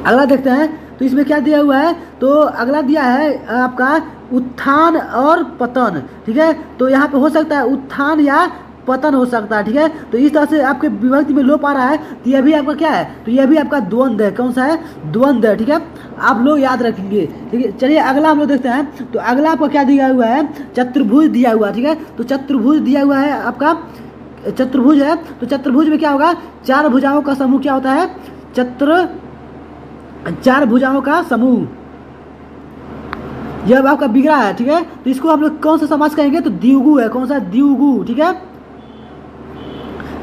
अगला देखते हैं, तो इसमें क्या दिया हुआ है, तो अगला दिया है आपका उत्थान और पतन, ठीक है। तो यहाँ पे हो सकता है उत्थान या पतन हो सकता है, ठीक है। तो इस तरह से आपके विभक्ति में लोप आ रहा है, तो यह भी आपका क्या है, तो यह भी आपका द्वंद्व है। कौन सा है, द्वंद्व है, ठीक है, आप लोग याद रखेंगे, ठीक है। चलिए अगला हम लोग देखते हैं। तो अगला आपका क्या दिया हुआ है, चतुर्भुज दिया हुआ है, ठीक है। तो चतुर्भुज दिया हुआ है आपका, चतुर्भुज है। तो चतुर्भुज में क्या होगा, चार भुजाओं का समूह क्या होता है, चार भुजाओं का समूह, यह आपका बिगड़ा है, ठीक है। तो इसको हम लोग कौन सा समास कहेंगे, तो द्विगु है। कौन सा, द्विगु, ठीक है,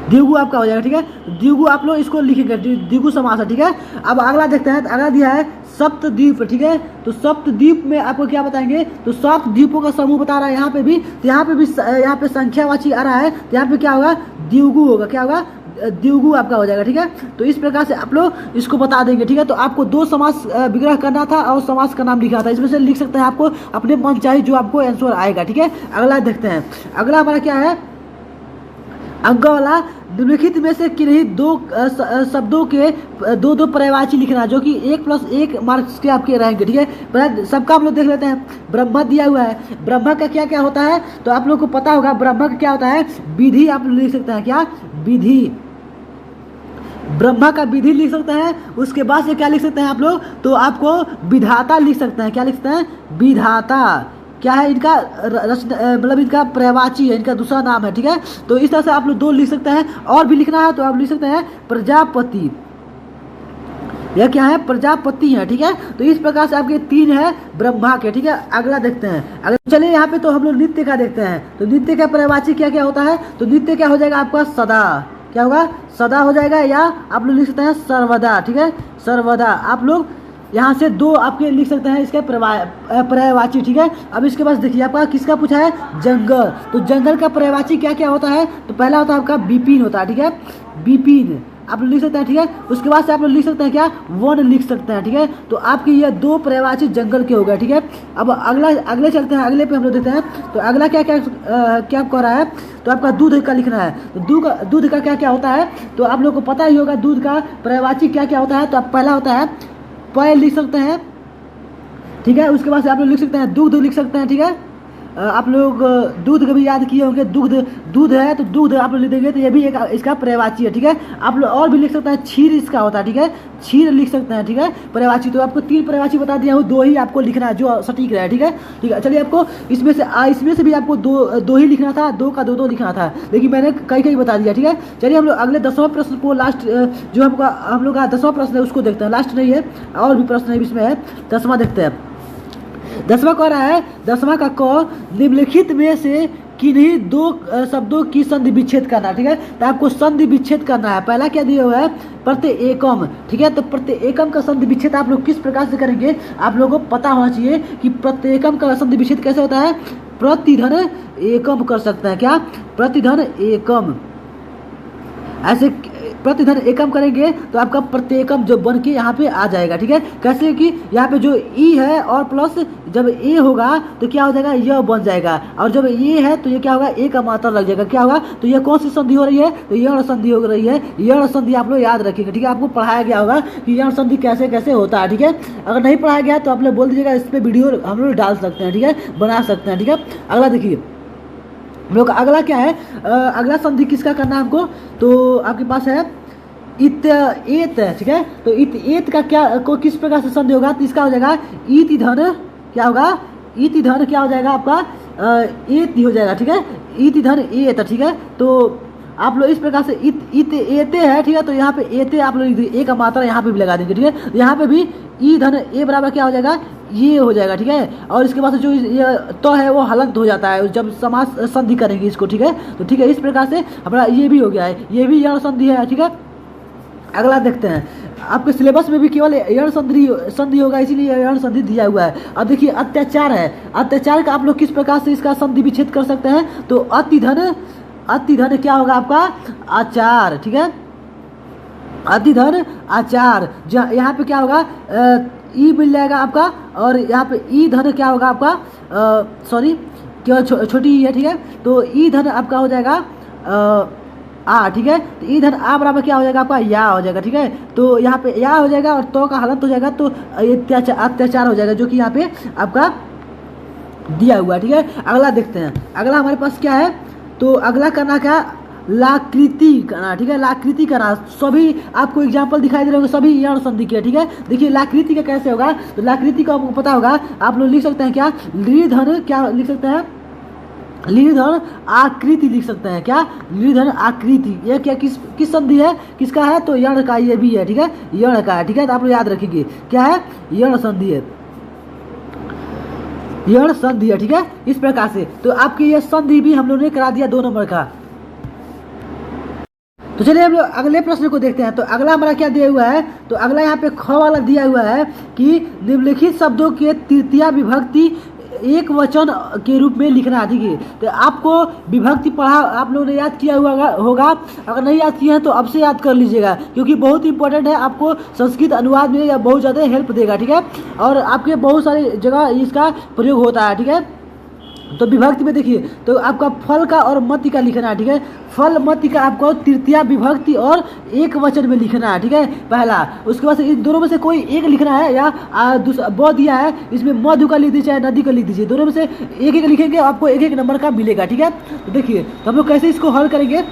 द्विगु आपका हो जाएगा, ठीक है। द्विगु आप लोग इसको लिखेंगे, द्विगु समास है, ठीक है। अब अगला देखते हैं। तो अगला दिया है सप्तद्वीप, ठीक है। तो सप्तद्वीप में आपको क्या बताएंगे, तो सप्त द्वीपों का समूह बता रहा है यहाँ पे भी। तो यहाँ पे भी यहाँ पे संख्यावाची आ रहा है, तो यहाँ पे क्या होगा, द्विगु होगा, क्या होगा, द्विगु आपका हो जाएगा, ठीक है। तो इस प्रकार से आप लोग इसको बता देंगे, ठीक है। तो आपको दो समास विग्रह करना था और समास का नाम लिखा था, इसमें से लिख सकते हैं आपको अपने मन चाहे जो आपको आंसर आएगा, ठीक है। अगला देखते हैं। अगला हमारा क्या है, अंक वाला, निम्नलिखित में से किन्हीं दो शब्दों के दो दो पर्यायवाची लिखना, जो कि 1+1 मार्क्स के आपके रहेंगे, ठीक है। पहले सबका हम लोग देख लेते हैं। ब्रह्मा दिया हुआ है, ब्रह्मा का क्या क्या होता है, तो आप लोग को पता होगा ब्रह्मा का क्या होता है, विधि। आप लोग लिख सकते हैं क्या, विधि, ब्रह्मा का विधि लिख सकते हैं। उसके बाद से क्या लिख सकते हैं आप लोग, तो आपको विधाता लिख सकते हैं। क्या लिख सकते हैं, विधाता, क्या है इनका मतलब इनका पर्यायवाची है, इनका दूसरा नाम है, ठीक है। तो इस तरह से आप लोग दो लिख सकते हैं। और भी लिखना है तो आप लिख सकते हैं प्रजापति, यह क्या है, प्रजापति है, ठीक है। तो इस प्रकार से आपके तीन है ब्रह्मा के, ठीक है। अगला देखते हैं। अगर चलिए यहाँ पे तो हम लोग नित्य का देखते हैं। तो नित्य का पर्यायवाची क्या क्या होता है, तो नित्य क्या हो जाएगा आपका, सदा, क्या होगा, सदा हो जाएगा, या आप लोग लिख सकते हैं सर्वदा, ठीक है, सर्वदा। आप लोग यहाँ से दो आपके लिख सकते हैं इसके पर्यायवाची, ठीक है। अब इसके बाद देखिए आपका किसका पूछा है, जंगल। तो जंगल का पर्यायवाची क्या क्या होता है, तो पहला होता है आपका विपिन होता है, ठीक है, विपिन आप लोग लिख सकते हैं, ठीक है। उसके बाद से आप लोग लिख सकते हैं क्या, वन लिख सकते हैं, ठीक है। तो आपके ये दो पर्यायवाची जंगल के हो गए, ठीक है। अब अगले चलते हैं, अगले पे हम लोग देखते हैं। तो अगला क्या क्या क्या कह रहा है, तो आपका दूध का लिखना है। तो दूध का क्या क्या होता है, तो आप लोग को पता ही होगा दूध का पर्यायवाची क्या क्या होता है। तो पहला होता है पय लिख सकते हैं, ठीक है। उसके बाद से आप लोग लिख सकते हैं दूध लिख सकते हैं, ठीक है। आप लोग दूध कभी याद किए होंगे, दूध है, तो दूध आप लोग लिख देंगे, तो ये भी एक इसका पर्यायवाची है, ठीक है। आप लोग और भी लिख सकते हैं, क्षीर इसका होता है, ठीक है, क्षीर लिख सकते हैं, ठीक है, पर्यायवाची। तो आपको तीन पर्यायवाची बता दिया हूँ, दो ही आपको लिखना है जो सटीक रहे, ठीक है, ठीक है। चलिए आपको इसमें से भी आपको दो ही लिखना था, दो का दो लिखना था, लेकिन मैंने कई बता दिया, ठीक है। चलिए हम लोग अगले 10वां प्रश्न को, लास्ट जो हम लोग का 10वां प्रश्न है उसको देखते हैं। लास्ट नहीं है, और भी प्रश्न है इसमें है, 10वां देखते हैं। 10वां कह रहा है, 10वां का क, निम्नलिखित में से किन्हीं दो शब्दों की संधि विच्छेद करना, ठीक है। तो आपको संधि विच्छेद करना है। पहला क्या दिया हुआ है, प्रत्यय एकम, ठीक है। तो प्रत्यय एकम का संधि विच्छेद आप लोग किस प्रकार से करेंगे, आप लोगों को पता होना चाहिए कि प्रत्यय एकम का संधि विच्छेद कैसे होता है, प्रतिधन एकम कर सकते हैं, क्या, प्रतिधन एकम, ऐसे प्रतिधन एकम करेंगे तो आपका प्रत्येकम जो बन के यहाँ पे आ जाएगा, ठीक है। कैसे कि यहाँ पे जो ई है और प्लस जब ए होगा तो क्या हो जाएगा, यह बन जाएगा, और जब ये है तो ये क्या होगा, ए का मात्रा लग जाएगा, क्या होगा, तो ये कौन सी संधि हो रही है, तो यण संधि हो रही है। यण संधि आप लोग याद रखिएगा, ठीक है। आपको पढ़ाया गया होगा कि यण संधि कैसे कैसे होता है, ठीक है। अगर नहीं पढ़ाया गया तो आप लोग बोल दीजिएगा, इस पर वीडियो हम लोग डाल सकते हैं, ठीक है, बना सकते हैं, ठीक है। अगला देखिए हम लोग अगला क्या है, अगला संधि किसका करना है हमको, तो आपके पास है इत एत, ठीक है। तो इत एत का क्या को किस प्रकार से संधि होगा, तो इसका हो जाएगा इति धन क्या होगा, इति धन क्या हो जाएगा आपका एति हो जाएगा, ठीक है, इति धन एत, ठीक है। तो आप लोग इस प्रकार से इत एते है, ठीक है, तो यहाँ पे एते आप लोग ए का मात्रा यहाँ पे भी लगा देंगे, ठीक है। यहाँ पे भी ई धन ए बराबर क्या हो जाएगा, ये हो जाएगा, ठीक है। और इसके बाद जो ये तो है वो हलंत हो जाता है जब समास संधि करेंगे इसको, ठीक है। तो ठीक है, इस प्रकार से हमारा ये भी हो गया है, ये भी यण संधि है, ठीक है। अगला देखते हैं, आपके सिलेबस में भी केवल यण संधि होगा, इसीलिए यण संधि दिया हुआ है। अब देखिए अत्याचार है, अत्याचार का आप लोग किस प्रकार से इसका संधि विच्छेद कर सकते हैं, तो अति धन क्या होगा आपका आचार, ठीक है, अति धन आचार। यहाँ पे क्या होगा, ई मिल जाएगा आपका, और यहाँ पे ई धन क्या होगा आपका, सॉरी क्या छोटी ई है, ठीक है। तो ई धन आपका हो जाएगा आ, ठीक है। तो ई धन आ बराबर क्या हो जाएगा आपका या हो जाएगा, ठीक है। तो यहाँ पे या हो जाएगा और तो का हलंत हो जाएगा, तो अत्याचार हो जाएगा, जो कि यहाँ पे आपका दिया हुआ है, ठीक है। अगला देखते हैं, अगला हमारे पास क्या है, तो अगला करना क्या, लाकृति करना, ठीक है, लाकृति करना। सभी आपको एग्जाम्पल दिखाई दे रहे होंगे, सभी यण संधि के, ठीक है। देखिए लाकृति का कैसे होगा, तो लाकृति का आपको पता होगा, आप लोग लिख सकते हैं क्या, लीधन क्या लिख सकते हैं, लीधन आकृति लिख सकते हैं, क्या लीधन आकृति। ये क्या किस संधि है, किसका है, तो यण का, ये भी है, ठीक है, यण का है, ठीक है। तो आप लोग याद रखेंगे क्या है, यण संधि है, यण संधि है, ठीक है। इस प्रकार से तो आपकी ये संधि भी हम लोगों ने करा दिया 2 नंबर का। तो चलिए हम लोग अगले प्रश्न को देखते हैं। तो अगला हमारा क्या दिया हुआ है, तो अगला यहाँ पे ख वाला दिया हुआ है कि निम्नलिखित शब्दों के तृतीया विभक्ति एक वचन के रूप में लिखना है, ठीक है। तो आपको विभक्ति पढ़ा आप लोगों ने याद किया हुआ होगा, अगर नहीं याद किया है तो अब से याद कर लीजिएगा, क्योंकि बहुत इंपॉर्टेंट है, आपको संस्कृत अनुवाद में या बहुत ज़्यादा हेल्प देगा, ठीक है। और आपके बहुत सारी जगह इसका प्रयोग होता है, ठीक है। तो विभक्ति में देखिए, तो आपका फल का और मति का लिखना है, ठीक है। फल मति का आपको तृतीया विभक्ति और एक वचन में लिखना है, ठीक है, पहला। उसके बाद इन दोनों में से कोई एक लिखना है, या दूसरा ब दिया है इसमें मधु का लिख दीजिए चाहे नदी का लिख दीजिए, दोनों में से एक एक लिखेंगे, आपको एक एक नंबर का मिलेगा, ठीक है। तो देखिए तो हम लोग कैसे इसको हल करेंगे,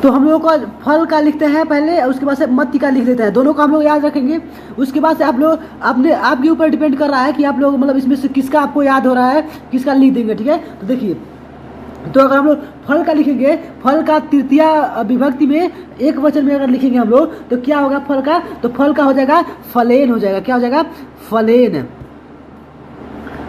तो हम लोगों को फल का लिखते हैं पहले, उसके बाद से मत्ती का लिख लेते हैं, दोनों का हम लोग याद रखेंगे। उसके बाद से आप लोग आपके ऊपर डिपेंड कर रहा है कि आप लोग मतलब इसमें से किसका आपको याद हो रहा है, किसका लिख देंगे, ठीक है। तो देखिए, तो अगर हम लोग फल का लिखेंगे, फल का तृतीया विभक्ति में एक वचन में अगर लिखेंगे हम लोग, तो क्या होगा फल का, तो फल का हो जाएगा फलेन हो जाएगा, क्या हो जाएगा फलेन,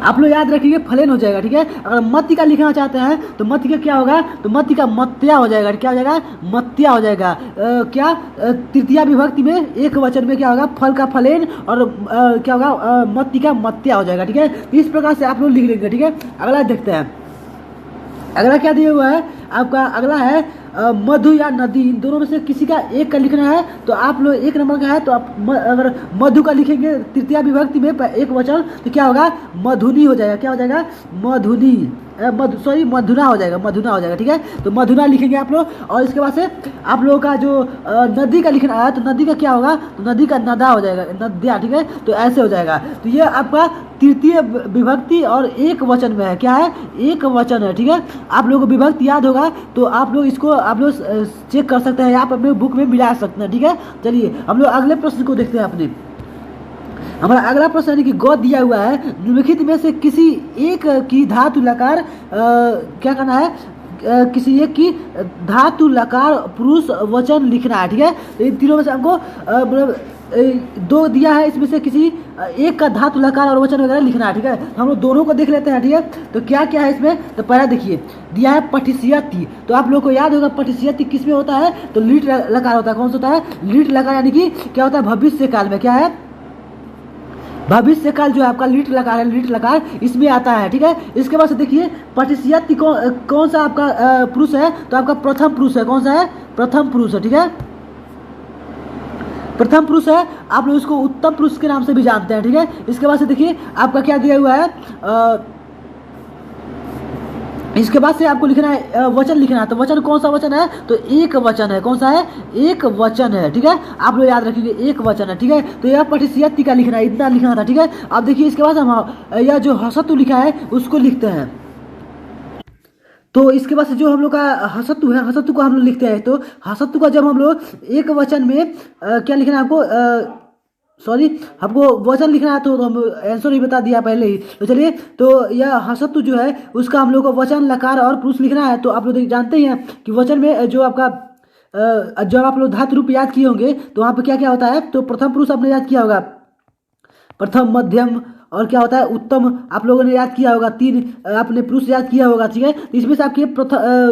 आप लोग याद रखिए फलेन हो जाएगा, ठीक है। अगर मत्ती का लिखना चाहते हैं तो मत्ती का क्या होगा, तो मत्ती का मत्या हो जाएगा, क्या हो जाएगा मत्या हो जाएगा। क्या तृतीया विभक्ति में एक वचन में क्या होगा, फल का फलेन, और क्या होगा मत्ती का मत्या हो जाएगा, ठीक है। इस प्रकार से आप लोग लिख लेंगे, ठीक है। अगला देखते हैं, अगला क्या दिया हुआ है आपका, अगला है मधु या नदी, इन दोनों में से किसी का एक का लिखना है। तो आप लोग एक नंबर का है, तो आप अगर मधु का लिखेंगे तृतीया विभक्ति में एक वचन, तो क्या होगा मधुनी हो जाएगा, क्या हो जाएगा मधुनी, मधुना हो जाएगा, मधुना हो जाएगा, ठीक है। तो मधुना लिखेंगे आप लोग। और इसके बाद से आप लोगों का जो नदी का लिखना है, तो नदी का क्या होगा, तो नदी का नदा हो जाएगा, नद्या, ठीक है। तो ऐसे हो जाएगा। तो ये आपका तृतीय विभक्ति और एक वचन में है, क्या है एक वचन है, ठीक है। आप लोगों को विभक्ति याद होगा तो आप लोग इसको आप लोग चेक कर सकते हैं, आप अपने बुक में मिला सकते हैं, ठीक है। चलिए हम लोग अगले प्रश्न को देखते हैं। अपने हमारा अगला प्रश्न यानी कि ग दिया हुआ है, निम्नलिखित में से किसी एक की धातु लकार क्या करना है, किसी एक की धातु लकार पुरुष वचन लिखना है, ठीक है। तो इन तीनों में से हमको मतलब 2 दिया है, इसमें से किसी एक का धातु लकार और वचन वगैरह लिखना है, ठीक है। हम लोग दोनों को देख लेते हैं, ठीक है। तो क्या क्या है इसमें, तो पहला देखिए दिया है पठिष्यति, तो आप लोग को याद होगा पठिष्यति किस में होता है, तो लीट लकार होता है, कौन सा होता है लीट लकार, यानी कि क्या होता है भविष्य काल में, क्या है भविष्य काल जो है आपका लीट लकार है, लीट लकार इसमें आता है, ठीक है। इसके बाद से देखिए पठिष्यति कौन सा आपका पुरुष है, तो आपका प्रथम पुरुष है, कौन सा है प्रथम पुरुष है, ठीक है। प्रथम पुरुष है, आप लोग इसको उत्तम पुरुष के नाम से भी जानते हैं, ठीक है। इसके बाद से देखिए आपका क्या दिया हुआ है, इसके बाद से आपको लिखना है वचन लिखना है। तो वचन कौन सा वचन है, तो एक वचन है, कौन सा है एक वचन है, ठीक है। आप लोग याद रखिए एक वचन है, ठीक है। तो यह पठिष्यति का लिखना है, इतना लिखना था, ठीक है। अब देखिए इसके बाद हम यह जो हसतु लिखा है उसको लिखते हैं। तो इसके बाद से जो हम लोग का हसतु है, हसतु को हम लोग लिखते हैं। तो हसतु का जब हम लोग एक वचन में क्या लिखना है आपको, सॉरी, हमको वचन लिखना है, तो हम आंसर ही बता दिया पहले ही। तो चलिए, तो यह हसतु जो है उसका हम लोग को वचन, लकार और पुरुष लिखना है। तो आप लोग जानते ही हैं कि वचन में जो आपका जब आप लोग धातु रूप याद किए होंगे तो वहाँ पे क्या क्या होता है। तो प्रथम पुरुष आपने याद किया होगा, प्रथम, मध्यम और क्या होता है उत्तम, आप लोगों ने याद किया होगा। तीन आपने पुरुष याद किया होगा, ठीक है। तो इसमें से आपके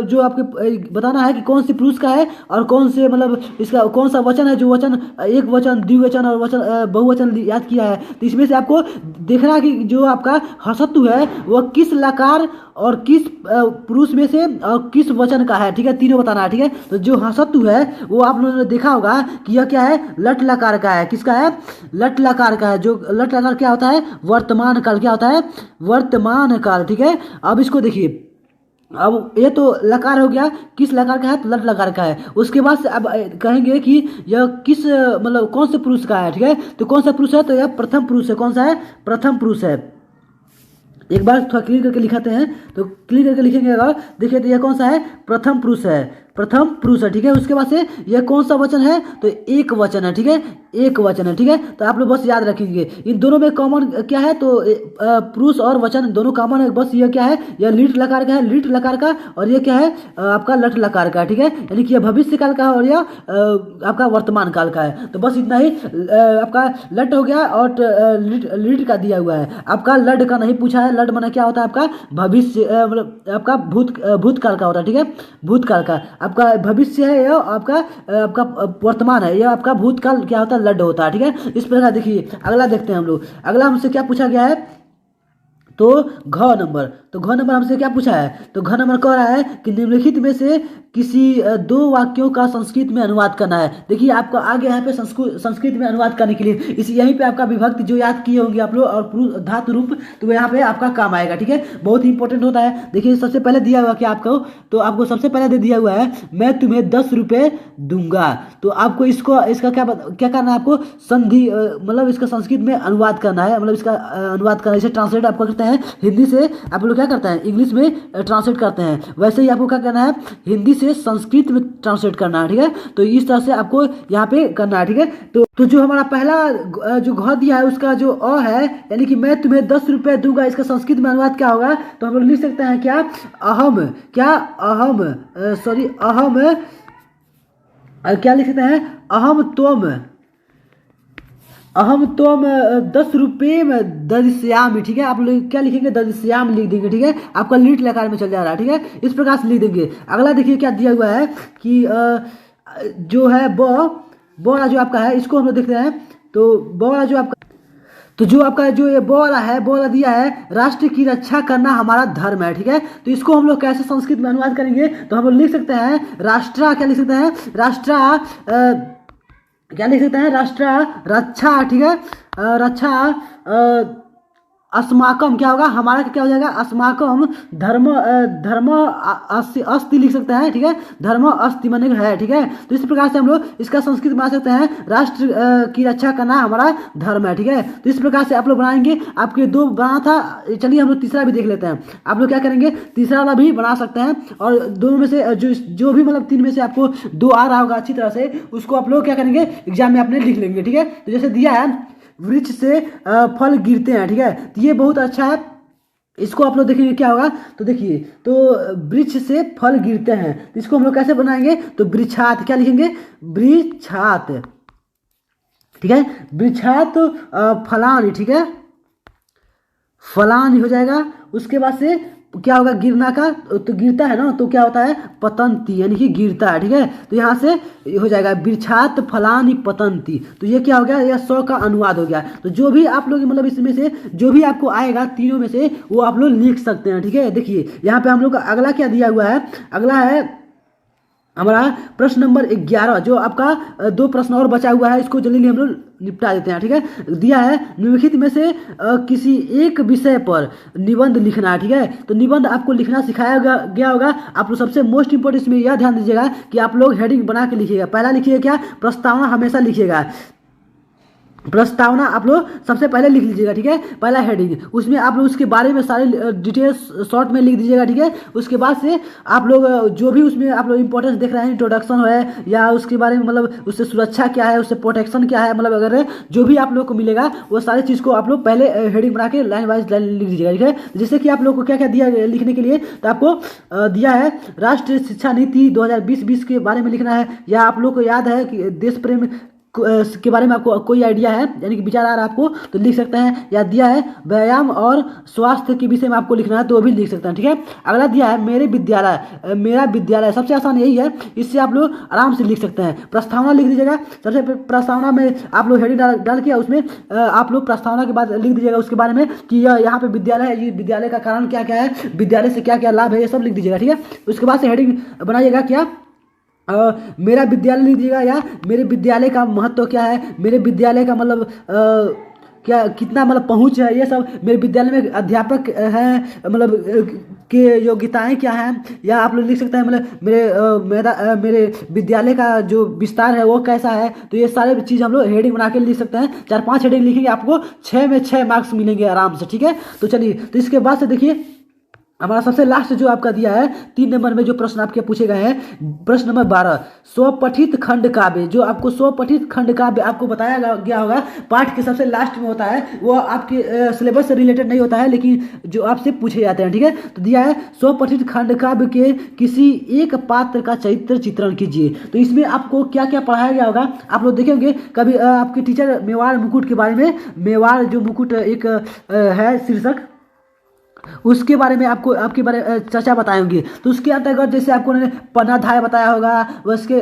जो आपके बताना है कि कौन से पुरुष का है और कौन से मतलब इसका कौन सा वचन है, जो वचन एक वचन, द्विवचन और वचन बहुवचन याद किया है। तो इसमें से आपको देखना है कि जो आपका हसतु है वह किस लकार और किस पुरुष में से और किस वचन का है, ठीक है। तीनों बताना है, ठीक है। तो जो हसतु है वो आप लोगों ने देखा होगा कि यह क्या है, लट लकार का है। किसका है, लट लकार का है। जो लट लकार क्या होता है, वर्तमान काल। क्या होता है, वर्तमान काल, ठीक है। अब इसको देखिए, अब ये तो लकार हो गया, किस लकार का है, तो लट लकार का है। उसके बाद से अब कहेंगे कि यह किस मतलब कौन से पुरुष का है, ठीक है। तो कौन सा पुरुष है, तो यह प्रथम पुरुष है। कौन सा है, प्रथम पुरुष है। एक बार थोड़ा क्लियर करके लिखाते हैं, तो क्लियर करके लिखेंगे अगर देखिए, तो यह कौन सा है, प्रथम पुरुष है, प्रथम पुरुष है, ठीक है। उसके बाद से यह कौन सा वचन है, तो एक वचन है, ठीक है, एक वचन है, ठीक है। तो आप लोग बस याद रखेंगे इन दोनों में कॉमन क्या है, तो पुरुष और वचन दोनों कॉमन है। बस यह क्या है, यह लीट लकार का है, लीट लकार का, और यह क्या है आपका लट लकार का, ठीक है। यानी कि यह भविष्य काल का है और यह आपका वर्तमान काल का है। तो बस इतना ही आपका लट हो गया और लीट का दिया हुआ है। आपका लड का नहीं पूछा है। लड माने क्या होता है, आपका भविष्य मतलब आपका भूतकाल का होता है, ठीक है, भूतकाल का। आपका भविष्य है यह, आपका वर्तमान है यह, आपका भूतकाल क्या होता है, लड होता है, ठीक है। इस प्रकार देखिए, अगला देखते हैं हम लोग। अगला हमसे क्या पूछा गया है, तो घ नंबर। तो घ नंबर हमसे क्या पूछा है, तो घ नंबर कह रहा है कि निम्नलिखित में से किसी दो वाक्यों का संस्कृत में अनुवाद करना है। देखिए आपको आगे यहाँ पे संस्कृत में अनुवाद करने के लिए इस यहीं पे आपका विभक्ति जो याद किए होंगे आप लोग और धातु रूप, तो यहाँ पे आपका काम आएगा, ठीक है। बहुत ही इंपॉर्टेंट होता है। देखिए सबसे पहले दिया हुआ क्या आपको, तो आपको सबसे पहले दे दिया हुआ है, मैं तुम्हें 10 रुपये दूंगा। तो आपको इसका क्या करना है, आपको संधि मतलब इसका संस्कृत में अनुवाद करना है, मतलब इसका अनुवाद करना है। इसे ट्रांसलेट आपको करते हैं हिंदी से, आप लोग क्या करते हैं, इंग्लिश में ट्रांसलेट करते हैं। वैसे ही आपको क्या करना है, हिंदी से संस्कृत में ट्रांसलेट करना है, ठीक है। तो इस तरह से आपको यहाँ पे करना है, ठीक है। तो जो हमारा पहला जो घ दिया है उसका जो अ है, यानी कि मैं तुम्हें 10 रुपये दूंगा, इसका संस्कृत में अनुवाद क्या होगा, तो हम लोग लिख सकते हैं क्या, अहम, क्या अहम, सॉरी अहम, क्या लिख सकते हैं, अहम तुम 10 रुपये में दरिश्यामी, ठीक है। आप लोग क्या लिखेंगे, दरिश्याम लिख देंगे, ठीक है। आपका लीट लकार में चल जा रहा है, ठीक है। इस प्रकार से लिख देंगे। अगला देखिए क्या दिया हुआ है कि जो है ब वाला जो आपका है, इसको हम लोग देखते हैं। तो ब वाला जो आपका, तो जो आपका जो ये ब वाला है, ब वाला दिया है, राष्ट्र की रक्षा करना हमारा धर्म है, ठीक है। तो इसको हम लोग कैसे संस्कृत में अनुवाद करेंगे, तो हम लोग लिख सकते हैं राष्ट्र, क्या लिख सकते हैं, राष्ट्र क्या लिख सकते हैं, राष्ट्र रक्षा, ठीक है, रक्षा अस्माकम क्या होगा, हमारा क्या हो जाएगा, अस्माकम धर्म अस्ति लिख सकते हैं, ठीक है। धर्म अस्ति माने है, ठीक है। तो इस प्रकार से हम लोग इसका संस्कृत बना सकते हैं, राष्ट्र की रक्षा करना हमारा धर्म है, ठीक है। तो इस प्रकार से आप लोग बनाएंगे। आपके दो बना था, चलिए हम लोग तीसरा भी देख लेते हैं। आप लोग क्या करेंगे, तीसरा वाला भी बना सकते हैं, और दोनों में से जो भी मतलब 3 में से आपको 2 आ रहा होगा अच्छी तरह से, उसको आप लोग क्या करेंगे, एग्जाम में आपने लिख लेंगे, ठीक है। तो जैसे दिया है वृक्ष से फल गिरते हैं, ठीक है। तो ये बहुत अच्छा है, इसको आप लोग देखेंगे क्या होगा। तो देखिए, तो वृक्ष से फल गिरते हैं, तो इसको हम लोग कैसे बनाएंगे, तो वृक्षात, क्या लिखेंगे, वृक्षात, ठीक है। वृक्षात फलानी, ठीक है, फलानी हो जाएगा। उसके बाद से क्या होगा, गिरना का, तो गिरता है ना, तो क्या होता है, पतंती, यानी कि गिरता है, ठीक है। तो यहाँ से हो जाएगा वृक्षात फलानी पतंती। तो ये क्या हो गया, यह 100 का अनुवाद हो गया। तो जो भी आप लोग मतलब इसमें से जो भी आपको आएगा तीनों में से, वो आप लोग लिख सकते हैं, ठीक है। देखिए यहाँ पे हम लोग का अगला क्या दिया हुआ है, अगला है हमारा प्रश्न नंबर 11। जो आपका 2 प्रश्न और बचा हुआ है, इसको जल्दी हम लोग निपटा देते हैं, ठीक है। दिया है निम्नलिखित में से किसी एक विषय पर निबंध लिखना है, ठीक है। तो निबंध आपको लिखना सिखाया गया होगा। आप लोग सबसे मोस्ट इंपोर्टेंट इसमें यह ध्यान दीजिएगा कि आप लोग हेडिंग बना के लिखिएगा। पहला लिखिएगा क्या, प्रस्तावना हमेशा लिखिएगा। प्रस्तावना आप लोग सबसे पहले लिख लीजिएगा, ठीक है। पहला हेडिंग, उसमें आप लोग उसके बारे में सारे डिटेल्स शॉर्ट में लिख दीजिएगा, ठीक है। उसके बाद से आप लोग जो भी उसमें आप लोग इंपॉर्टेंस देख रहे हैं, इंट्रोडक्शन है या उसके बारे में मतलब उससे सुरक्षा क्या है, उससे प्रोटेक्शन क्या है, मतलब अगर जो भी आप लोग को मिलेगा वो सारी चीज़ को आप लोग पहले हेडिंग बना के लाइन वाइज लाइन लिख दीजिएगा, ठीक है। जैसे कि आप लोग को क्या क्या दिया लिखने के लिए, तो आपको दिया है राष्ट्रीय शिक्षा नीति 2020 के बारे में लिखना है, या आप लोग को याद है कि देश प्रेम के बारे में आपको कोई आइडिया है, यानी कि विचार आ रहा है आपको, तो लिख सकते हैं। या दिया है व्यायाम और स्वास्थ्य के विषय में आपको लिखना है, तो वो भी लिख सकते हैं, ठीक है। अगला दिया है मेरे विद्यालय, मेरा विद्यालय, सबसे आसान यही है, इससे आप लोग आराम से लिख सकते हैं। प्रस्तावना लिख दीजिएगा, सबसे प्रस्तावना में आप लोग हेडिंग डाल के उसमें आप लोग प्रस्तावना के बाद लिख दीजिएगा उसके बारे में कि यहाँ पे विद्यालय है, ये विद्यालय का कारण क्या क्या है, विद्यालय से क्या क्या लाभ है, ये सब लिख दीजिएगा, ठीक है। उसके बाद से हेडिंग बनाइएगा क्या, मेरा विद्यालय लिख दीजिएगा, या मेरे विद्यालय का महत्व क्या है, मेरे विद्यालय का मतलब क्या कितना मतलब पहुंच है, ये सब, मेरे विद्यालय में अध्यापक हैं मतलब के योग्यताएं क्या हैं, या आप लोग लिख सकते हैं मतलब मेरे विद्यालय का जो विस्तार है वो कैसा है। तो ये सारे चीज़ हम लोग हेडिंग बना के लिख सकते हैं। 4-5 हेडिंग लिखेंगे, आपको 6 में 6 मार्क्स मिलेंगे आराम से, ठीक है। तो चलिए, तो इसके बाद से देखिए हमारा सबसे लास्ट जो आपका दिया है 3 नंबर में जो प्रश्न आपके पूछे गए हैं, प्रश्न नंबर 12, स्वपठित खंड काव्य। जो आपको स्वपठित खंड काव्य आपको बताया गया होगा, पाठ के सबसे लास्ट में होता है, वो आपके सिलेबस से रिलेटेड नहीं होता है, लेकिन जो आपसे पूछे जाते हैं, ठीक है। तो दिया है स्वपठित खंड काव्य के किसी एक पात्र का चरित्र चित्रण कीजिए। तो इसमें आपको क्या क्या पढ़ाया गया होगा, आप लोग देखेंगे कभी आपके टीचर मेवाड़ मुकुट के बारे में, मेवाड़ जो मुकुट एक है शीर्षक, उसके बारे में आपको आपके बारे चर्चा बताएंगे। तो उसके अंतर्गत जैसे आपको उन्होंने पन्नाधाय बताया होगा, उसके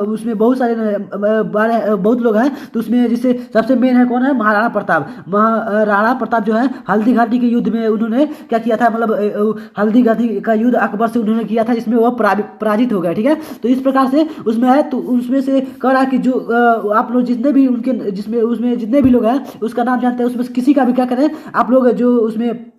उसमें बहुत सारे बहुत लोग हैं, तो उसमें जैसे सबसे मेन है कौन है, महाराणा प्रताप। महाराणा प्रताप जो है हल्दी घाटी के युद्ध में उन्होंने क्या किया था, मतलब हल्दी घाटी का युद्ध अकबर से उन्होंने किया था, जिसमें वो पराजित हो गया, ठीक है। तो इस प्रकार से उसमें है, तो उसमें से कह रहा कि जो आप लोग जितने भी उनके जिसमें उसमें जितने भी लोग हैं उसका नाम जानते हैं, उसमें किसी का भी क्या करें आप लोग जो उसमें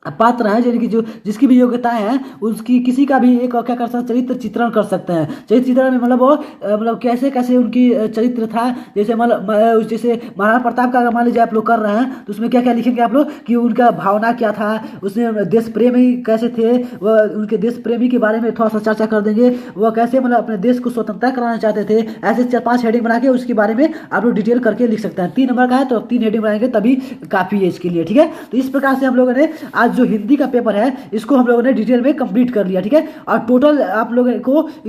पात्र है, यानी कि जो जिसकी भी योग्यताएं हैं उसकी किसी का भी एक क्या कर सकते हैं, चरित्र चित्रण कर सकते हैं। चरित्र चित्रण में मतलब वो मतलब कैसे कैसे उनकी चरित्र था, जैसे मतलब जैसे महाराणा प्रताप का अगर मान लीजिए आप लोग कर रहे हैं, तो उसमें क्या क्या लिखेंगे आप लोग कि उनका भावना क्या था, उसमें देश प्रेमी कैसे थे, वह उनके देश प्रेमी के बारे में थोड़ा सा चर्चा कर देंगे, वह कैसे मतलब अपने देश को स्वतंत्रता कराना चाहते थे। ऐसे 4-5 हेडिंग बना के उसके बारे में आप लोग डिटेल करके लिख सकते हैं। 3 नंबर का है तो 3 हेडिंग बनाएंगे तभी काफ़ी है इसके लिए, ठीक है। तो इस प्रकार से हम लोगों ने आज जो हिंदी का पेपर है इसको हम लोगों ने डिटेल में कंप्लीट कर लिया, ठीक है। और टोटल आप लोगों को